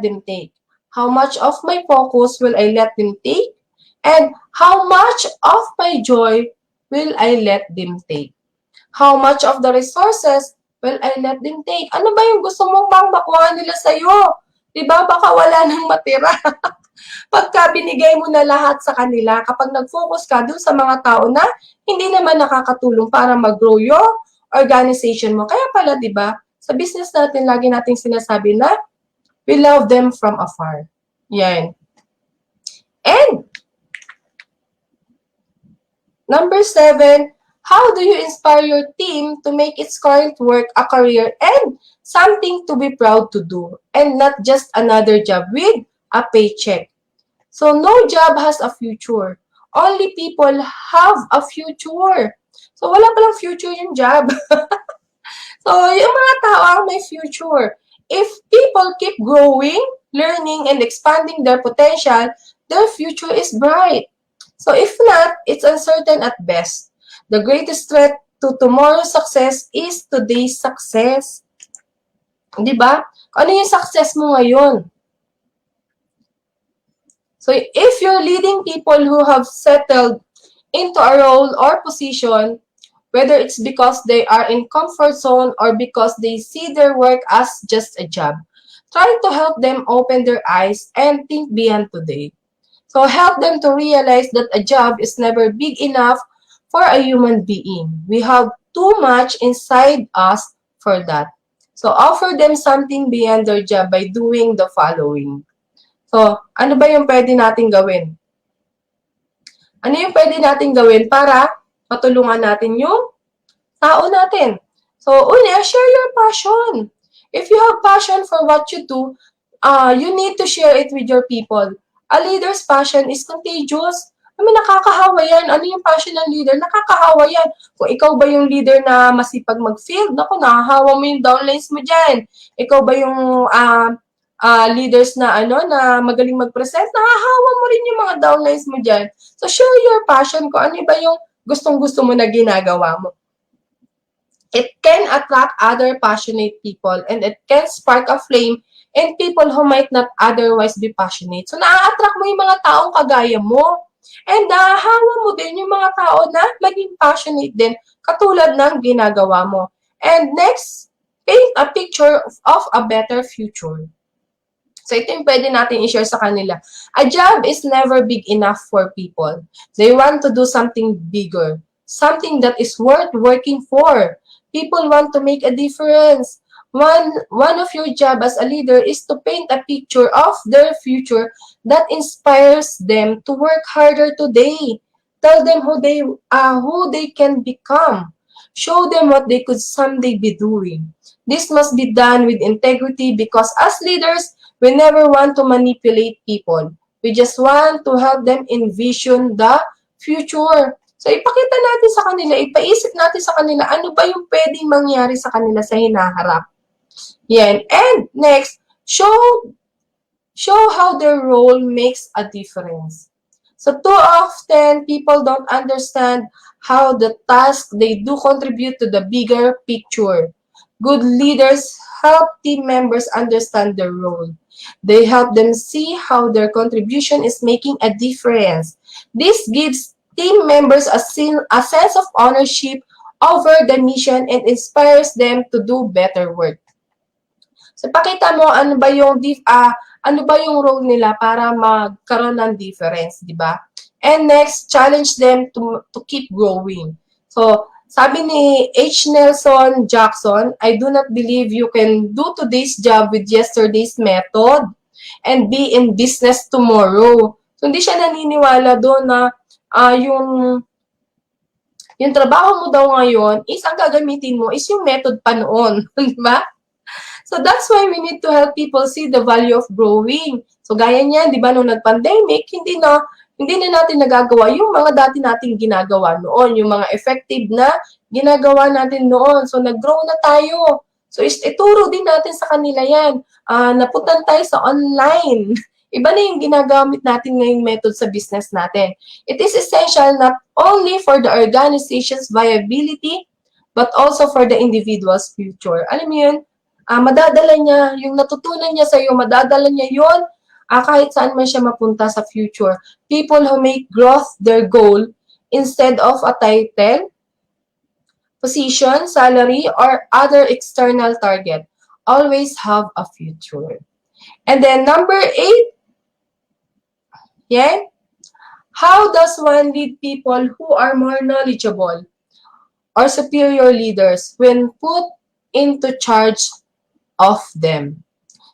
them take? How much of my focus will I let them take? And how much of my joy will I let them take? How much of the resources will I let them take? Ano ba yung gusto mong bang makuha nila sa'yo? Diba? Baka wala nang matira. Pagka binigay mo na lahat sa kanila, kapag nag-focus ka dun sa mga tao na hindi naman nakakatulong para mag-grow yung organization mo. Kaya pala, diba? Sa business natin, lagi nating sinasabi na we love them from afar. Yan. And number 7, how do you inspire your team to make its current work a career and something to be proud to do, and not just another job with a paycheck? So, no job has a future. Only people have a future. So, wala palang future yung job. So, yung mga tao ang may future. If people keep growing, learning, and expanding their potential, their future is bright. So, if not, it's uncertain at best. The greatest threat to tomorrow's success is today's success. Di ba? Ano yung success mo ngayon? So, if you're leading people who have settled into a role or position, whether it's because they are in comfort zone or because they see their work as just a job, try to help them open their eyes and think beyond today. So help them to realize that a job is never big enough for a human being. We have too much inside us for that. So offer them something beyond their job by doing the following. So, ano ba yung pwede nating gawin? Ano yung pwede nating gawin para matulungan natin yung tao natin? So, una, share your passion. If you have passion for what you do, you need to share it with your people. A leader's passion is contagious. I mean, nakakahawa yan. Ano yung passion ng leader? Nakakahawa yan. Kung ikaw ba yung leader na masipag mag-field, naku, nakahawa mo yung downlines mo dyan. Ikaw ba yung leaders na na magaling mag-present, nahahawa mo rin yung mga downlines mo dyan. So, share your passion kung ano ba yung gustong-gusto mo na ginagawa mo. It can attract other passionate people and it can spark a flame in people who might not otherwise be passionate. So, na-attract mo yung mga taong kagaya mo. And nahahawa mo din yung mga tao na maging passionate din katulad ng ginagawa mo. And next, paint a picture of a better future. So, ito yung pwede natin i-share sa kanila. A job is never big enough for people. They want to do something bigger. Something that is worth working for. People want to make a difference. One of your job as a leader is to paint a picture of their future that inspires them to work harder today. Tell them who they can become. Show them what they could someday be doing. This must be done with integrity because as leaders, we never want to manipulate people. We just want to help them envision the future. So, ipakita natin sa kanila, ipaisip natin sa kanila, ano ba yung pwedeng mangyari sa kanila sa hinaharap. Yan. And next, show how their role makes a difference. So, too often, people don't understand how the task they do contribute to the bigger picture. Good leaders help team members understand their role. They help them see how their contribution is making a difference. This gives team members a sense of ownership over the mission and inspires them to do better work. So, pakita mo ano ba yung role nila para magkaroon ng difference, di ba? And next, challenge them to keep growing. So, sabi ni H. Nelson Jackson, I do not believe you can do today's job with yesterday's method and be in business tomorrow. So, hindi siya naniniwala doon na yung trabaho mo daw ngayon is ang gagamitin mo is yung method pa noon. Di ba? So, that's why we need to help people see the value of growing. So, gaya niyan, di ba, nung nag-pandemic, hindi na natin nagagawa yung mga dati nating ginagawa noon, yung mga effective na ginagawa natin noon. So, nag-grow na tayo. So, ituro din natin sa kanila yan. Napuntan tayo sa online. Iba na yung ginagamit natin ngayong method sa business natin. It is essential not only for the organization's viability, but also for the individual's future. Alam mo yun? Madadala niya, yung natutunan niya sa'yo, madadala niya yun kahit saan man siya mapunta sa future. People who make growth their goal instead of a title, position, salary, or other external target always have a future. And then number 8, yeah? How does one lead people who are more knowledgeable or superior leaders when put into charge of them?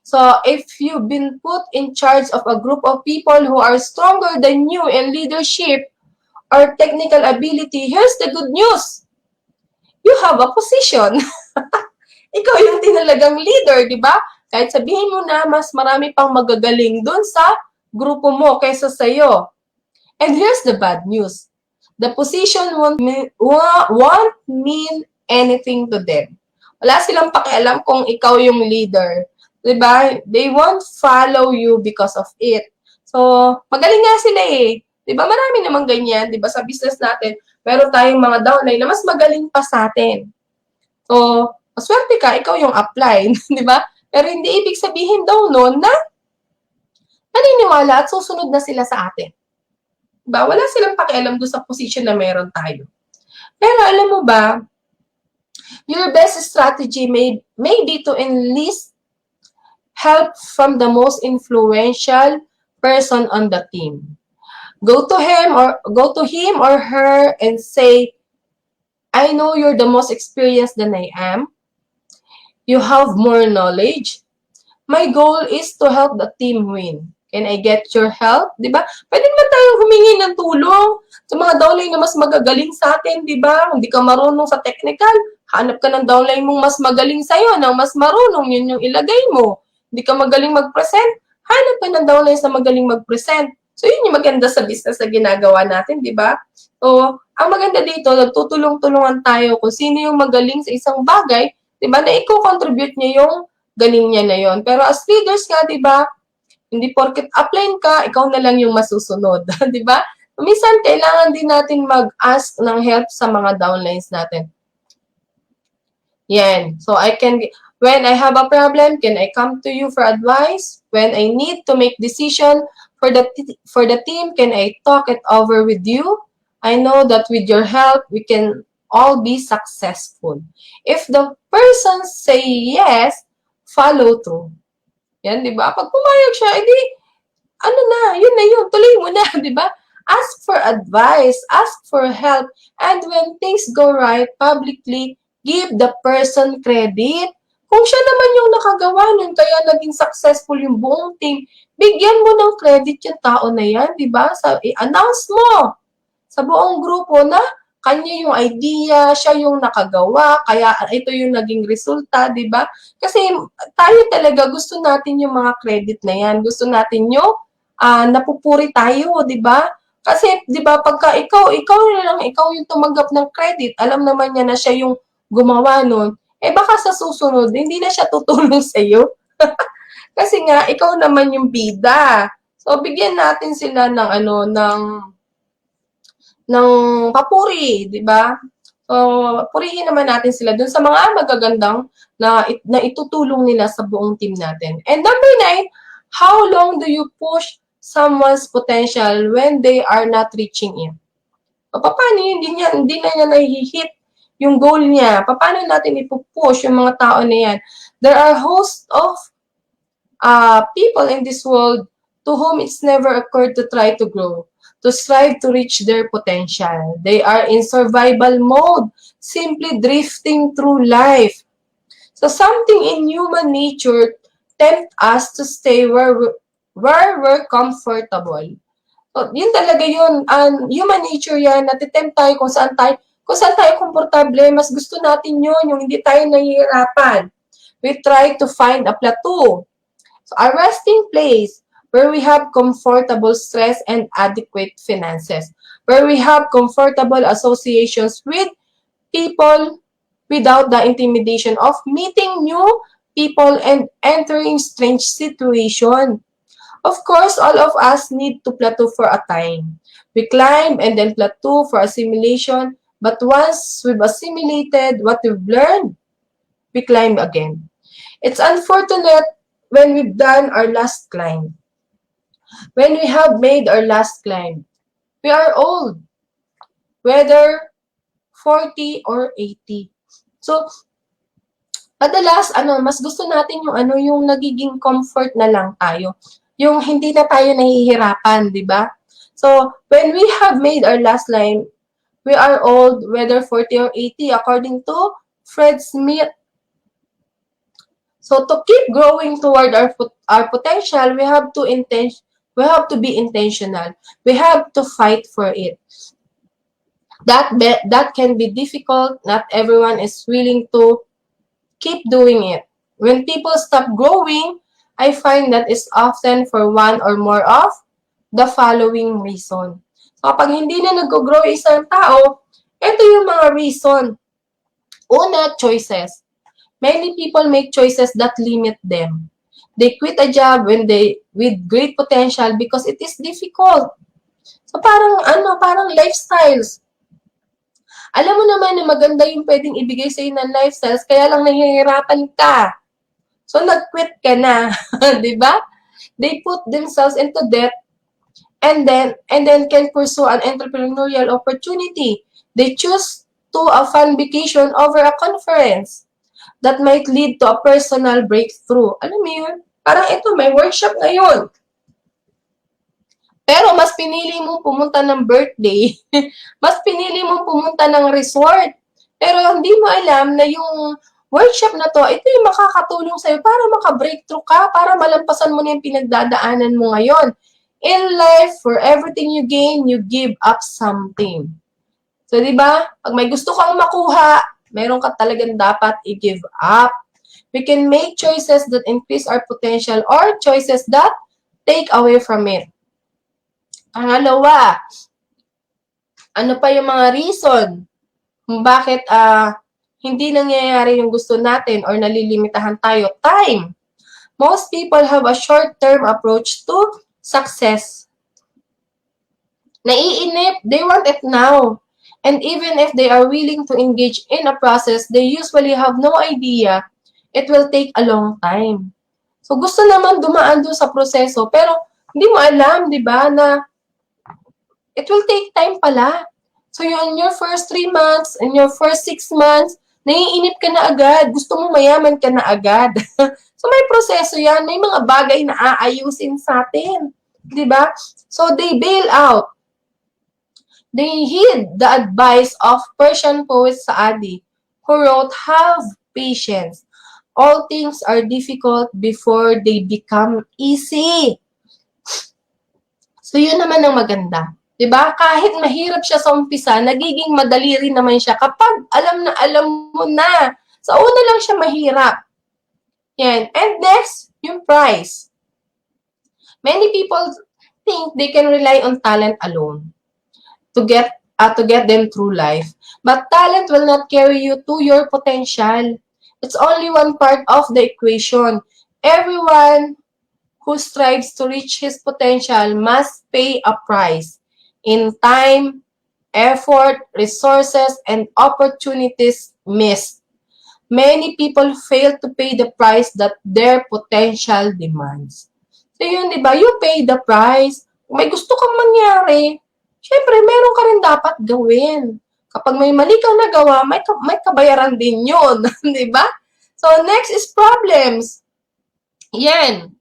So, if you've been put in charge of a group of people who are stronger than you in leadership or technical ability, here's the good news. You have a position. Ikaw yung tinalagang leader, di ba? Kahit sabihin mo na mas marami pang magagaling dun sa grupo mo kaysa sa'yo. And here's the bad news. The position won't mean anything to them. Wala silang pakialam kung ikaw yung leader. Diba? They won't follow you because of it. So, magaling nga sila eh. Diba? Marami namang ganyan. Diba? Sa business natin, meron tayong mga downline na mas magaling pa sa atin. So, maswerte ka, ikaw yung upline. Diba? Pero hindi ibig sabihin daw noon na naniniwala at susunod na sila sa atin. Diba? Wala silang pakialam doon sa position na meron tayo. Pero alam mo ba, your best strategy may be to enlist help from the most influential person on the team. Go to him or her and say, I know you're the most experienced than I am. You have more knowledge. My goal is to help the team win. Can I get your help? Diba? Pwede naman tayong humingi ng tulong sa mga downline na mas magagaling sa atin, diba? Hindi ka marunong sa technical, hanap ka ng downline mong mas magaling sa'yo, na mas marunong, yun yung ilagay mo. Hindi ka magaling mag-present, hanap ka ng downline na magaling mag-present. So, yun yung maganda sa business na ginagawa natin, diba? So, ang maganda dito, nagtutulong-tulungan tayo kung sino yung magaling sa isang bagay, diba, na i-contribute niya yung galing niya na yon. Pero as leaders nga, diba, hindi porket upline ka, ikaw na lang yung masusunod. Diba? Minsan, kailangan din natin mag-ask ng help sa mga downlines natin. Yan. So, when I have a problem, can I come to you for advice? When I need to make decision for the team, can I talk it over with you? I know that with your help, we can all be successful. If the person say yes, follow through. Yan, di ba? Pag pumayag siya, edi, ano na yun, tuloy mo na, di ba? Ask for advice, ask for help, and when things go right, publicly, give the person credit. Kung siya naman yung nakagawa nun, kaya naging successful yung buong team, bigyan mo ng credit yung tao na yan, di ba? I-announce mo sa buong grupo na kanya yung idea, siya yung nakagawa, kaya ito yung naging resulta, di ba? Kasi tayo talaga, gusto natin yung mga credit na yan. Gusto natin yung napupuri tayo, di ba? Kasi, di ba, pagka ikaw yung tumanggap ng credit, alam naman niya na siya yung gumawa nun, baka sa susunod, hindi na siya tutulong sa iyo. Kasi nga, ikaw naman yung bida. So, bigyan natin sila ng papuri, di ba? So, purihin naman natin sila dun sa mga magagandang na itutulong nila sa buong team natin. And number 9, how long do you push someone's potential when they are not reaching it? O, paano yun? Hindi na niya nahihit yung goal niya. Paano natin ipupush yung mga tao na yan? There are hosts of people in this world to whom it's never occurred to try to grow, to strive to reach their potential. They are in survival mode, simply drifting through life. So something in human nature tempt us to stay where we're comfortable. So, yun talaga yun. Human nature yan. Natitempt tayo kung saan tayo komportable. Mas gusto natin yun, yung hindi tayo nahihirapan. We try to find a plateau. So, a resting place where we have comfortable stress and adequate finances, where we have comfortable associations with people without the intimidation of meeting new people and entering strange situation. Of course, all of us need to plateau for a time. We climb and then plateau for assimilation, but once we've assimilated what we've learned, we climb again. It's unfortunate when we've done our last climb. When we have made our last climb, we are old, whether 40 or 80. So, madalas, mas gusto natin yung nagiging comfort na lang tayo. Yung hindi na tayo nahihirapan, di ba? So, when we have made our last climb, we are old, whether 40 or 80, according to Fred Smith. So, to keep growing toward our potential, we have to be intentional. We have to fight for it. That can be difficult. Not everyone is willing to keep doing it. When people stop growing, I find that it's often for one or more of the following reason. Kapag hindi na nag-grow isang tao, ito yung mga reason. Una, choices. Many people make choices that limit them. They quit a job with great potential because it is difficult. So parang lifestyles. Alam mo naman na maganda yung pwedeng ibigay sa ng lifestyles, kaya lang nahihirapan ka. So nag-quit ka na, 'di ba? They put themselves into debt and then can pursue an entrepreneurial opportunity. They choose to a fun vacation over a conference that might lead to a personal breakthrough. Alam mo yun? Parang ito, may workshop ngayon. Pero mas pinili mong pumunta ng birthday, mas pinili mong pumunta ng resort. Pero hindi mo alam na yung workshop na to, ito yung makakatulong sa'yo para maka-breakthrough ka, para malampasan mo na yung pinagdadaanan mo ngayon. In life, for everything you gain, you give up something. So, di ba? Pag may gusto kang makuha, meron ka talagang dapat i-give up. We can make choices that increase our potential or choices that take away from it. Pangalawa, ano pa yung mga reason kung bakit hindi nangyayari yung gusto natin or nalilimitahan tayo? Time. Most people have a short-term approach to success. Naiinip, they want it now. And even if they are willing to engage in a process, they usually have no idea it will take a long time. So gusto naman dumaan doon sa proseso, pero hindi mo alam, di ba, na it will take time pala. So in your first 3 months, in your first 6 months, naiinip ka na agad. Gusto mo mayaman ka na agad. So may proseso yan. May mga bagay na aayusin sa atin. Diba? So they bail out. They heed the advice of Persian poet Saadi, who wrote, "Have patience. All things are difficult before they become easy." So yun naman ang maganda. Diba? Kahit mahirap siya sa umpisa, nagiging madali rin naman siya kapag alam mo na. Sa una lang siya mahirap. Yan. And next, yung price. Many people think they can rely on talent alone to get them through life. But talent will not carry you to your potential. It's only one part of the equation. Everyone who strives to reach his potential must pay a price in time, effort, resources, and opportunities missed. Many people fail to pay the price that their potential demands. So yun, di ba? You pay the price. Kung may gusto kang mangyari, syempre, meron ka rin dapat gawin. Kapag may mali kang nagawa, may kabayaran din yun. Di ba? So, next is problems. Yan.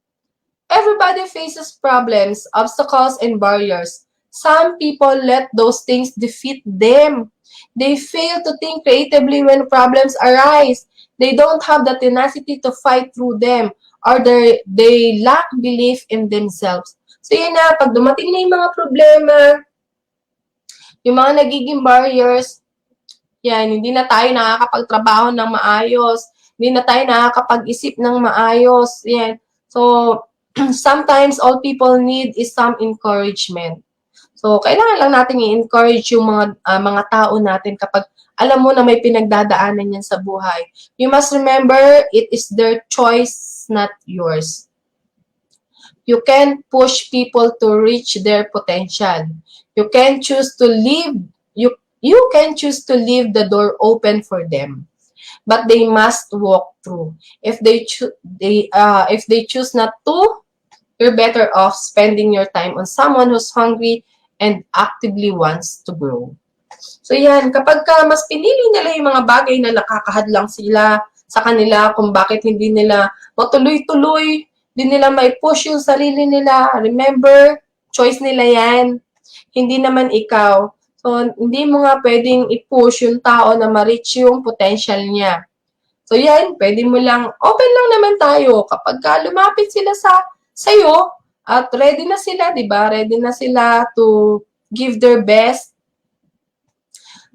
Everybody faces problems, obstacles, and barriers. Some people let those things defeat them. They fail to think creatively when problems arise. They don't have the tenacity to fight through them, or they lack belief in themselves. So yun na, pag dumating na yung mga problema, yung mga nagiging barriers, yan, hindi na tayo nakakapagtrabaho ng maayos, hindi na tayo nakakapag-isip ng maayos, yan. So, sometimes all people need is some encouragement. So, kailangan lang natin i-encourage yung mga tao natin kapag alam mo na may pinagdadaanan yan sa buhay. You must remember, it is their choice, not yours. You can push people to reach their potential. You can choose to leave you can choose to leave the door open for them, but they must walk through. If they choose not to, you're better off spending your time on someone who's hungry and actively wants to grow. So yan, kapag mas pinili nila yung mga bagay na nakakahadlang sila sa kanila kung bakit hindi nila matuloy-tuloy, hindi nila may push yung sarili nila. Remember, choice nila yan. Hindi naman ikaw. So, hindi mo nga pwedeng i-push yung tao na ma-reach yung potential niya. So, yan, pwede mo lang, open lang naman tayo. Kapag lumapit sila sa'yo, at ready na sila, di ba? Ready na sila to give their best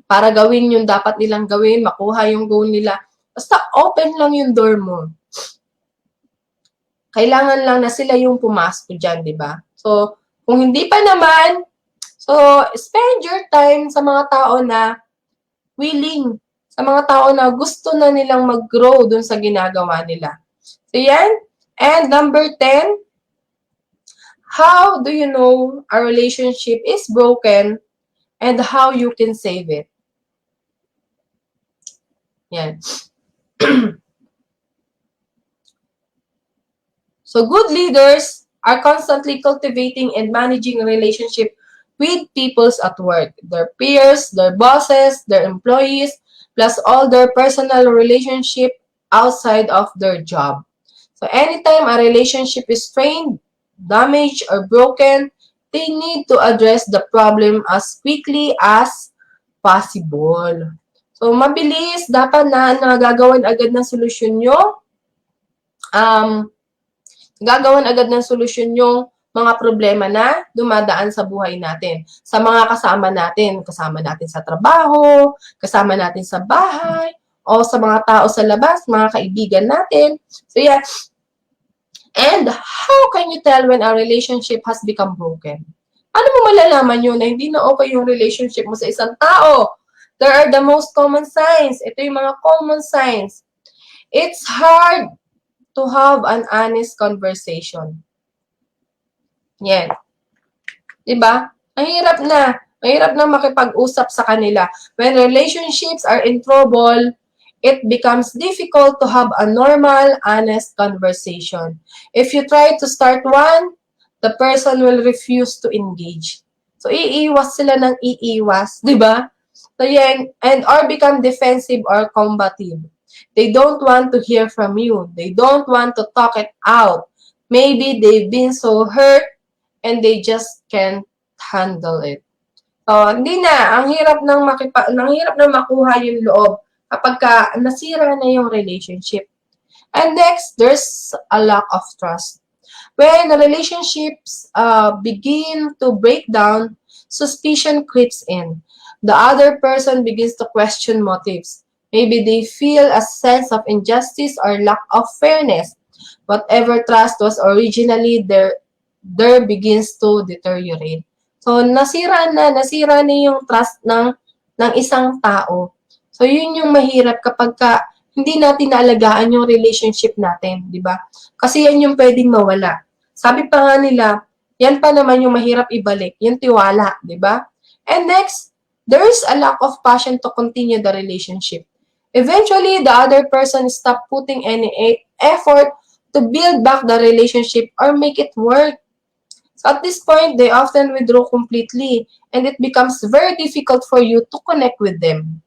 para gawin yung dapat nilang gawin, makuha yung goal nila. Basta open lang yung door mo. Kailangan lang na sila yung pumasok dyan, di ba? So, kung hindi pa naman, So, spend your time sa mga tao na willing, sa mga tao na gusto na nilang mag-grow dun sa ginagawa nila. So, yan. And number 10, how do you know a relationship is broken and how you can save it? Yan. So, good leaders are constantly cultivating and managing a relationship with peoples at work, their peers, their bosses, their employees, plus all their personal relationship outside of their job. So, anytime a relationship is strained, damaged, or broken, they need to address the problem as quickly as possible. So, mabilis, dapat na nagagawan agad ng solusyon nyo. Gagawan agad ng solusyon yung mga problema na dumadaan sa buhay natin. Sa mga kasama natin sa trabaho, kasama natin sa bahay, o sa mga tao sa labas, mga kaibigan natin. So yeah. And how can you tell when a relationship has become broken? Ano mo malalaman yun na hindi na okay yung relationship mo sa isang tao? There are the most common signs. Ito yung mga common signs. It's hard to have an honest conversation. Yan. Diba? Mahirap na. Mahirap na makipag-usap sa kanila. When relationships are in trouble, it becomes difficult to have a normal, honest conversation. If you try to start one, the person will refuse to engage. So, iiwas sila ng iiwas. Diba? So, yan. And or become defensive or combative. They don't want to hear from you. They don't want to talk it out. Maybe they've been so hurt and they just can't handle it. So, hindi na. Ang hirap ng makuha yung loob kapag nasira na yung relationship. And next, there's a lack of trust. When the relationships begin to break down, suspicion creeps in. The other person begins to question motives. Maybe they feel a sense of injustice or lack of fairness. Whatever trust was originally there begins to deteriorate. So, nasira na yung trust ng isang tao. So, yun yung mahirap kapag hindi natin naalagaan yung relationship natin, di ba? Kasi yan yung pwedeng mawala. Sabi pa nga nila, yan pa naman yung mahirap ibalik, yung tiwala, di ba? And next, there's a lack of passion to continue the relationship. Eventually, the other person stops putting any effort to build back the relationship or make it work. So at this point, they often withdraw completely and it becomes very difficult for you to connect with them.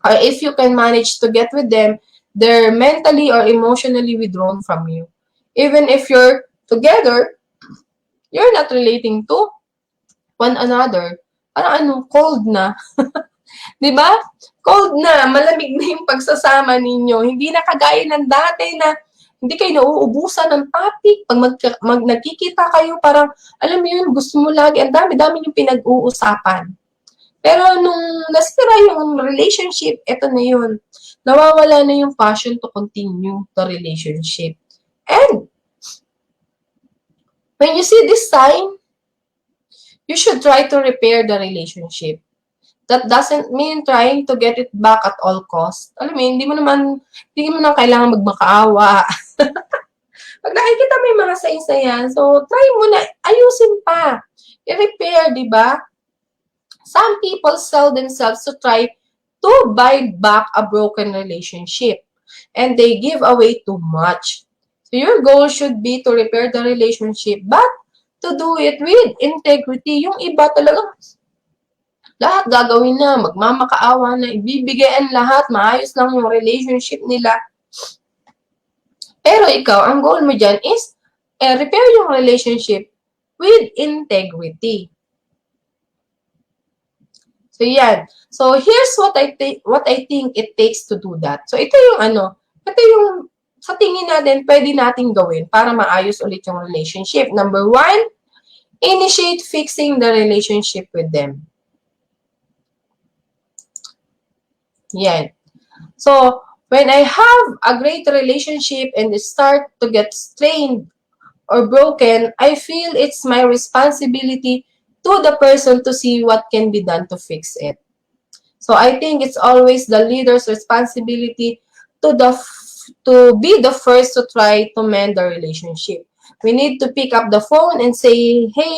Or if you can manage to get with them, they're mentally or emotionally withdrawn from you. Even if you're together, you're not relating to one another. Parang cold na. Diba? Cold na, malamig na yung pagsasama ninyo. Hindi na kagaya ng dati na hindi kayo nauubusan ng topic. Pag nagkikita kayo, parang, alam mo yun, gusto mo lagi, ang dami-dami yung pinag-uusapan. Pero nung nasira yung relationship, eto na yun. Nawawala na yung passion to continue the relationship. And, when you see this sign, you should try to repair the relationship. That doesn't mean trying to get it back at all costs. Alam mo, hindi mo naman kailangan magmakaawa. Pag nakikita mo yung mga signs na yan, so try mo na, ayusin pa. I-repair, di ba? Some people sell themselves to try to buy back a broken relationship. And they give away too much. So your goal should be to repair the relationship, but to do it with integrity. Yung iba talaga, lahat gagawin na, magmamakaawa na, ibibigayan lahat, maayos lang yung relationship nila. Pero ikaw, ang goal mo dyan is repair yung relationship with integrity. So, yan. So, here's what I think it takes to do that. So, ito yung sa tingin natin, pwede nating gawin para maayos ulit yung relationship. Number 1, initiate fixing the relationship with them. Yan. So, when I have a great relationship and it start to get strained or broken, I feel it's my responsibility to the person to see what can be done to fix it. So I think it's always the leader's responsibility to be the first to try to mend the relationship. We need to pick up the phone and say, hey,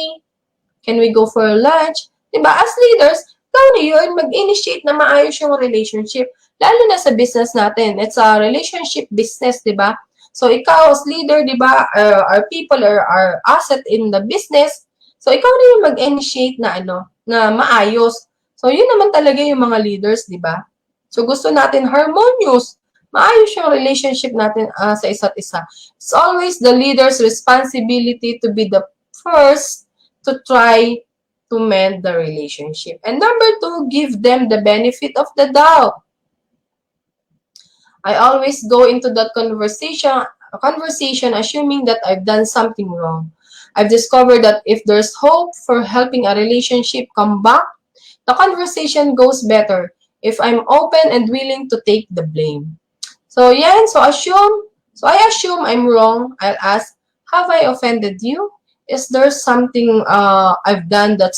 can we go for lunch? Diba? As leaders, ikaw na yun, mag-initiate na maayos yung relationship. Lalo na sa business natin. It's a relationship business, diba? So, ikaw as leader, diba, our people are our asset in the business. So, ikaw na yung mag-initiate na, na maayos. So, yun naman talaga yung mga leaders, diba? So, gusto natin harmonious. Maayos yung relationship natin sa isa't isa. It's always the leader's responsibility to be the first to try to mend the relationship. And number 2, give them the benefit of the doubt. I always go into that conversation assuming that I've done something wrong. I've discovered that if there's hope for helping a relationship come back, the conversation goes better if I'm open and willing to take the blame. So, yan. So, I assume I'm wrong. I'll ask, have I offended you? Is there something I've done that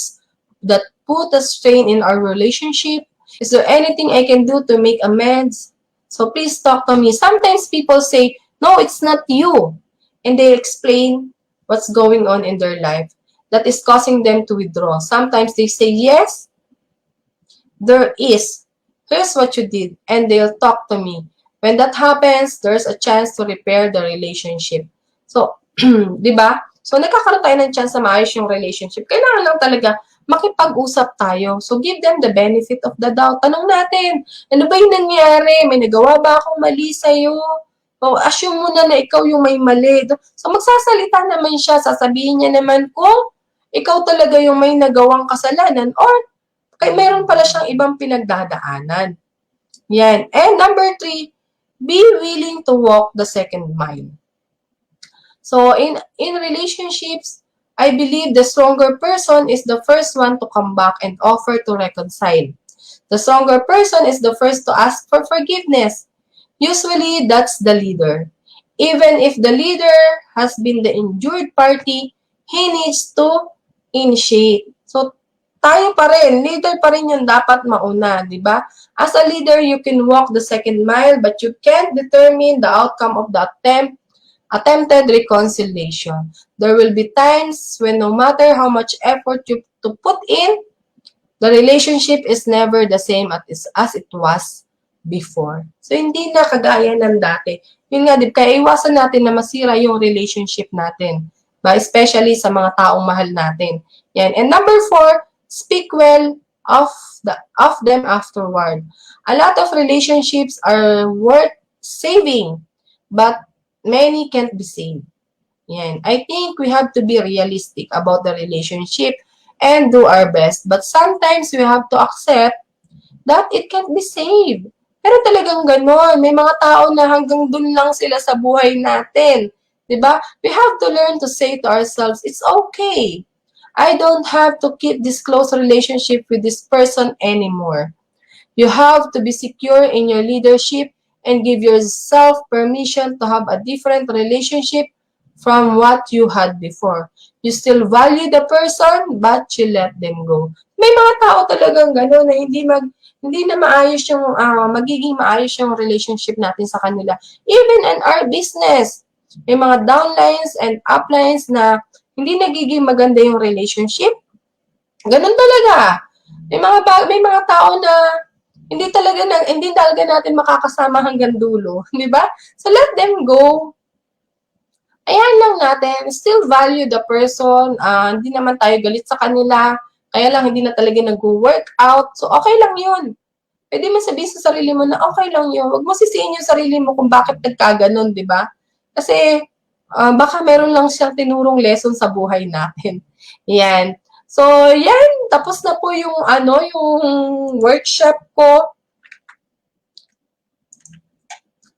put a strain in our relationship? Is there anything I can do to make amends? So please talk to me. Sometimes people say, no, it's not you. And they explain what's going on in their life that is causing them to withdraw. Sometimes they say, yes, there is. Here's what you did. And they'll talk to me. When that happens, there's a chance to repair the relationship. So, di ba? So, nagkakaroon tayo ng chance na maayos yung relationship. Kailangan lang talaga makipag-usap tayo. So, give them the benefit of the doubt. Tanong natin, ano ba yung nangyari? May nagawa ba akong mali sa'yo? O, assume mo na ikaw yung may mali. So, magsasalita naman siya. Sasabihin niya naman kung ikaw talaga yung may nagawang kasalanan or kay meron pala siyang ibang pinagdadaanan. Yan. And number 3, be willing to walk the second mile. So, in relationships, I believe the stronger person is the first one to come back and offer to reconcile. The stronger person is the first to ask for forgiveness. Usually, that's the leader. Even if the leader has been the injured party, he needs to initiate. So, tayo pa rin, leader pa rin yung dapat mauna, di ba? As a leader, you can walk the second mile, but you can't determine the outcome of the attempted reconciliation. There will be times when no matter how much effort you to put in, the relationship is never the same as it was before. So, hindi na kagaya ng dati. Yun nga, kaya iwasan natin na masira yung relationship natin. Ba? Especially sa mga taong mahal natin. Yan. And number 4, speak well of them afterward. A lot of relationships are worth saving, but many can't be saved. Yan. I think we have to be realistic about the relationship and do our best. But sometimes we have to accept that it can't be saved. Pero talagang ganon. May mga tao na hanggang dun lang sila sa buhay natin. Diba? We have to learn to say to ourselves, it's okay. I don't have to keep this close relationship with this person anymore. You have to be secure in your leadership and give yourself permission to have a different relationship from what you had before. You still value the person, but you let them go. May mga tao talagang gano'n na hindi na maayos yung, magiging maayos yung relationship natin sa kanila. Even in our business, may mga downlines and uplines na hindi nagiging maganda yung relationship. Ganun talaga. May mga tao na hindi talaga natin makakasama hanggang dulo, di ba? So let them go. Ayan lang natin, still value the person. Hindi naman tayo galit sa kanila. Kaya lang hindi na talaga nag-work out. So okay lang 'yun. Pwede mo sabihin sa sarili mo na okay lang 'yun. Huwag mo sisihin yung sarili mo kung bakit nagkaganon, di ba? Kasi baka meron lang siyang tinurong lesson sa buhay natin. Yan. So, yan. Tapos na po yung, yung workshop ko.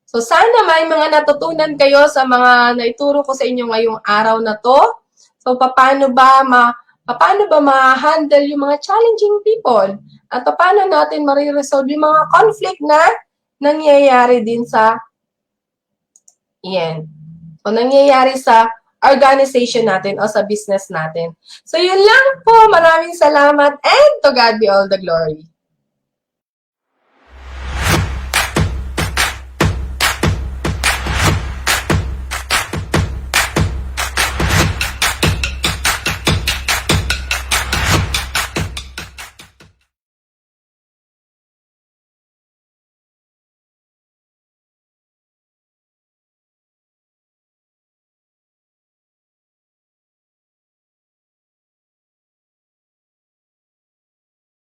So, sana may mga natutunan kayo sa mga naituro ko sa inyo ngayong araw na to. So, paano ba ma-handle yung mga challenging people? At paano natin mariresolve yung mga conflict na nangyayari din sa, yan. So, nangyayari sa organization natin o sa business natin. So, yun lang po. Maraming salamat and to God be all the glory.